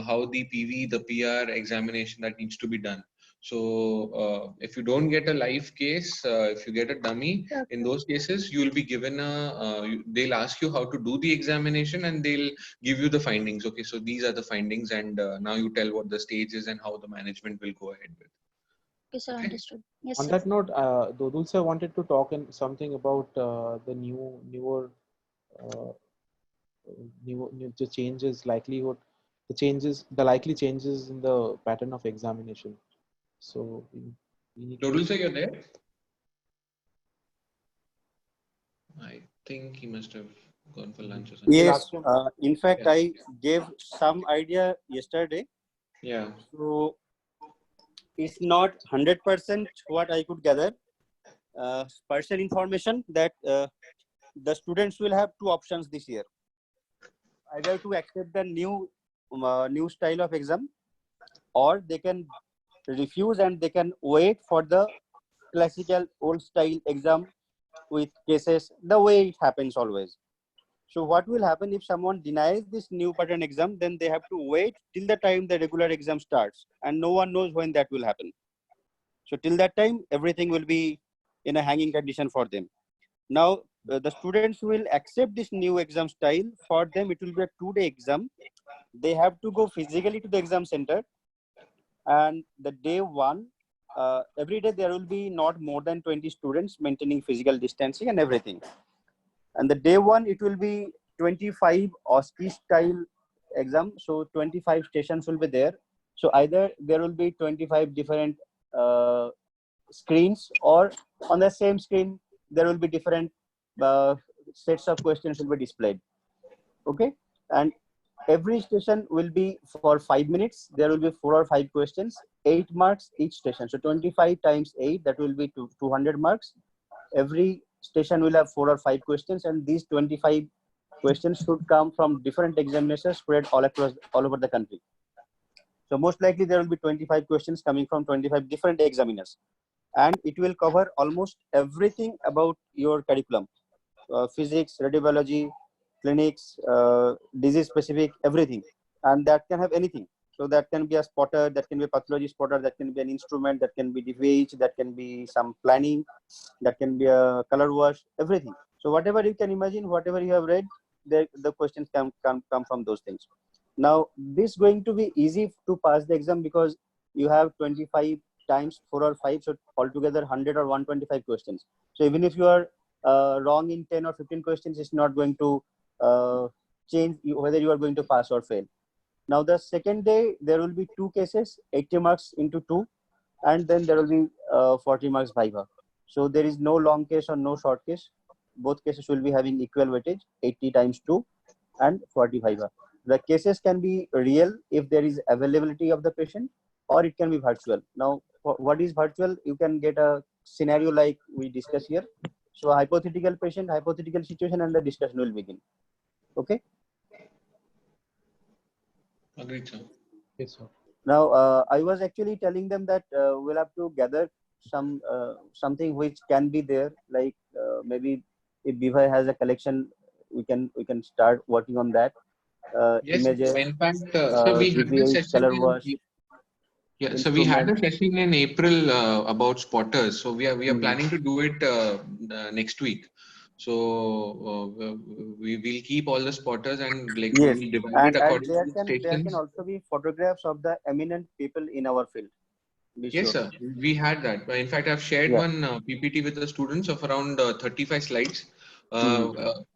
how the PV, the PR examination that needs to be done. So if you don't get a live case, if you get a dummy, in those cases you will be given they'll ask you how to do the examination and they'll give you the findings. Okay, so these are the findings, and now you tell what the stage is and how the management will go ahead with. Okay, sir, understood. Yes, On sir. that note, Dodul sir wanted to talk in something about the newer the changes, likelihood, the likely changes in the pattern of examination. So we need Dodul to. sir, you're there? I think he must have gone for lunch or something. We'll Yes, ask him. in fact, Yeah. I gave some idea yesterday. Yeah. So it's not 100% what I could gather. Partial information that the students will have two options this year: either to accept the new style of exam, or they can refuse and they can wait for the classical old style exam with cases the way it happens always. So what will happen if someone denies this new pattern exam? Then they have to wait till the time the regular exam starts, and no one knows when that will happen. So till that time, everything will be in a hanging condition for them. Now, the students will accept this new exam style. For them, it will be a 2-day exam. They have to go physically to the exam center, and the day one, every day there will be not more than 20 students maintaining physical distancing and everything. And the day one, it will be 25 OSCE style exam. So 25 stations will be there. So either there will be 25 different screens, or on the same screen, there will be different sets of questions will be displayed. Okay. And every station will be for 5 minutes. There will be 4 or 5 questions, 8 marks each station. So 25 times 8, that will be 200 marks. Every station will have 4 or 5 questions, and these 25 questions should come from different examiners spread all over the country. So most likely there will be 25 questions coming from 25 different examiners, and it will cover almost everything about your curriculum: physics, radiology, clinics, disease specific, everything. And that can have anything. So that can be a spotter, that can be a pathology spotter, that can be an instrument, that can be DVH, that can be some planning, that can be a color wash, everything. So whatever you can imagine, whatever you have read, the questions come from those things. Now, this is going to be easy to pass the exam because you have 25 times 4 or 5, so altogether 100 or 125 questions. So even if you are wrong in 10 or 15 questions, it's not going to change whether you are going to pass or fail. Now, the second day, there will be 2 cases, 80 marks into 2, and then there will be 40 marks viva. So there is no long case or no short case. Both cases will be having equal weightage, 80 times 2 and 40 viva. The cases can be real if there is availability of the patient, or it can be virtual. Now, what is virtual? You can get a scenario like we discuss here. So hypothetical patient, hypothetical situation, and the discussion will begin. Okay. Agreed, sir. Yes, sir. Now, I was actually telling them that we'll have to gather something which can be there, like maybe if Bivai has a collection, we can start working on that. Yes, Images, in fact, so we had a DVH, session color wash, yeah, so we had a instrument. session in April about spotters. So we are planning to do it next week. So we will keep all the spotters and like Yes, we will divide and it according there to can stations. also be photographs of the eminent people in our field. Be Yes, sure. sir. We had that. In fact, I've shared Yeah. one PPT with the students of around 35 slides,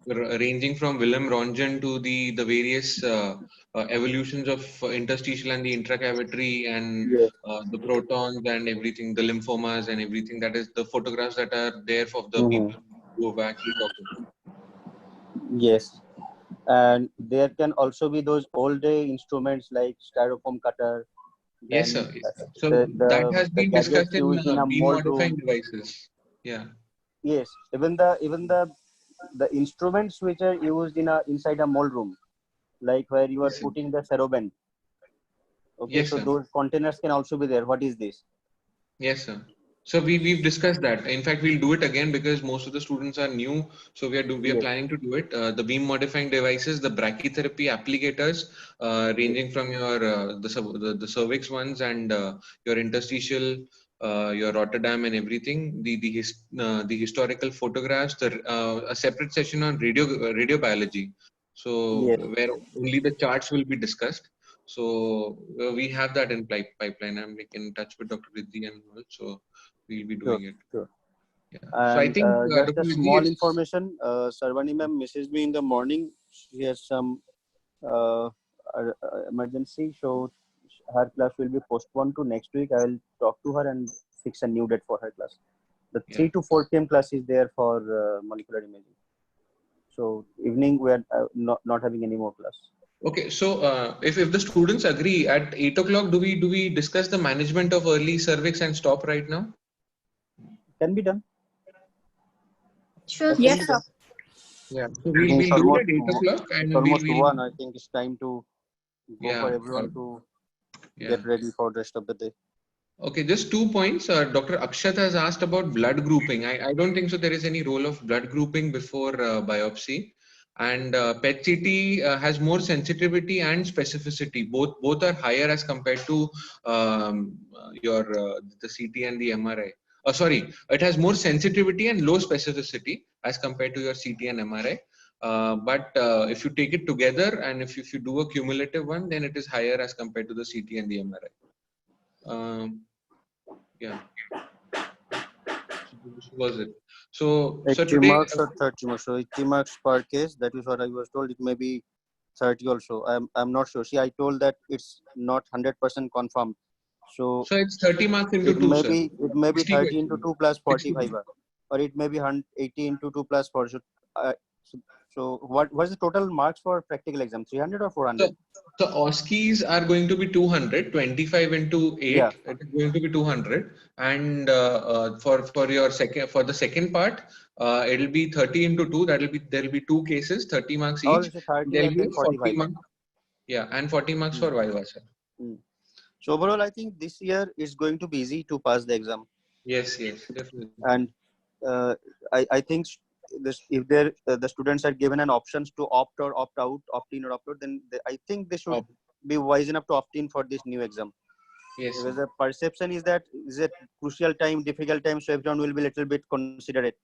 ranging from Willem Röntgen to the various evolutions of interstitial and the intracavitary and Yes. the protons and everything, the lymphomas and everything. That is the photographs that are there for the people who have actually talked about. Yes. And there can also be those old day instruments like styrofoam cutter. Yes, Then sir. So that has the been gadgets discussed in used in a beam mold modifying room. devices. Yeah. Yes, even the instruments which are used inside a mold room, like where you are Yes, sir. putting the ferrobend. Okay, Yes, so sir. those containers can also be there. What is this? Yes, sir. So we've discussed that. In fact, we'll do it again because most of the students are new. So we are planning to do it. The beam modifying devices, the brachytherapy applicators, ranging from your the cervix ones and your interstitial, your Rotterdam and everything. The historical photographs. A separate session on radio biology. So Yes. where only the charts will be discussed. So we have that in pipeline. I'm like in touch with Dr. Riddhi and all. So we'll be Sure, doing it. sure. Yeah. And So I think just Dr. a Riddhi small is, information, Sarvani ma'am messaged me in the morning. She has some emergency, so her class will be postponed to next week. I will talk to her and fix a new date for her class. The 3 to 4 p.m. class is there for molecular imaging. So evening we are not having any more class. okay. So if the students agree at 8 o'clock, do we discuss the management of early cervix and stop right now? Can be done. Sure. Yes, sir. Yeah. So we'll It's do almost, it at 8 o'clock and it's almost we'll 1. I think it's time to go yeah. for everyone to Yeah. get ready for the rest of the day. Okay, just 2 points. Dr. Akshat has asked about blood grouping. I don't think so there is any role of blood grouping before biopsy. And PET CT has more sensitivity and specificity. Both are higher as compared to your the CT and the MRI. Sorry, it has more sensitivity and low specificity as compared to your CT and MRI. But if you take it together and if you do a cumulative one, then it is higher as compared to the CT and the MRI. Yeah. This was it. So 80 today, marks or 30 marks. So 80 marks per case. That is what I was told. It may be 30 also. I'm not sure. See, I told that it's not 100% confirmed. So it's 30 marks into it 2, may sir. be 30 into 2 plus 60 45, or it may be 80 into 2 plus 4. So what's the total marks for practical exam? 300 or 400? So OSCEs are going to be 200, 25 into 8. Yeah. It is going to be 200, and for your the second part, it'll be 30 into 2. There'll be 2 cases, 30 marks Or each. is it 30 There'll and be then 40 45? marks. Yeah, and 40 marks for Viva, sir. So overall, I think this year is going to be easy to pass the exam. Yes, definitely. And I think if the students are given an options to opt or opt out, opt in or opt out, then I think they should be wise enough to opt in for this new exam. Yes. Because the perception is that is a crucial time, difficult time, so everyone will be a little bit considerate.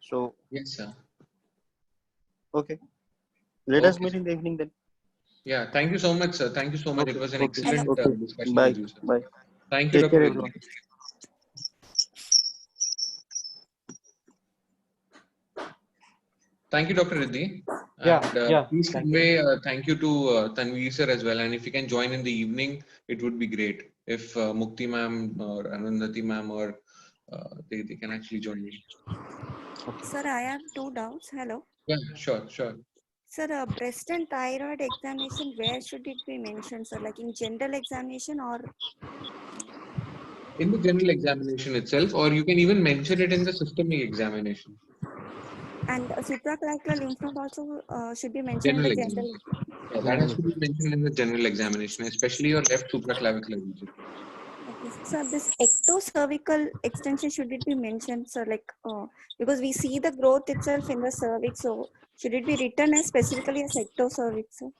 So yes, sir. Okay. Let us meet in the evening then. Yeah, thank you so much, sir. Thank you so much. Okay, It was an okay, excellent okay. discussion Bye. with you, sir. Bye. Thank you, Take Dr. care, Riddhi. everyone. Thank you, Dr. Riddhi. And please convey thank you to Tanveer sir as well. And if you can join in the evening, it would be great. If Mukti ma'am or Anandati ma'am or they can actually join in. Okay. Sir, I have 2 doubts. Hello. Yeah, sure. Sir, breast and thyroid examination, where should it be mentioned, sir? Like in general examination or? In the general examination itself, or you can even mention it in the systemic examination. And supraclavicular lymph node also should be mentioned in the general. Yeah, that has to be mentioned in the general examination, especially your left supraclavicular region. Okay, sir, this ectocervical extension, should it be mentioned, sir? Like, because we see the growth itself in the cervix, so should it be written as specifically as ectocervix, sir?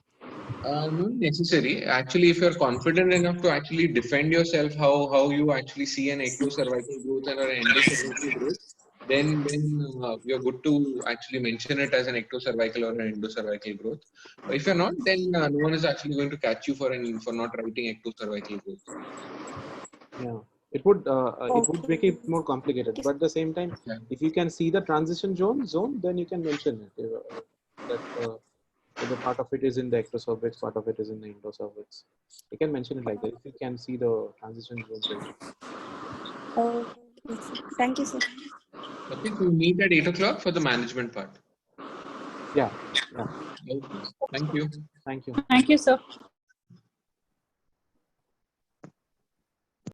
Not necessary. Actually, if you're confident enough to actually defend yourself, how you actually see an ectocervical growth and an endocervical growth, then you're good to actually mention it as an ectocervical or an endocervical growth. But if you're not, then no one is actually going to catch you for not writing ectocervical growth. Yeah, it would make it more complicated. But at the same time, if you can see the transition zone, then you can mention it. That whether part of it is in the ectocervix, part of it is in the endocervix. You can mention it like that if you can see the transition zone. Okay, thank you, sir. Okay, so we meet at 8 o'clock for the management part. Yeah. Okay. Thank you. Thank you. Thank you, sir.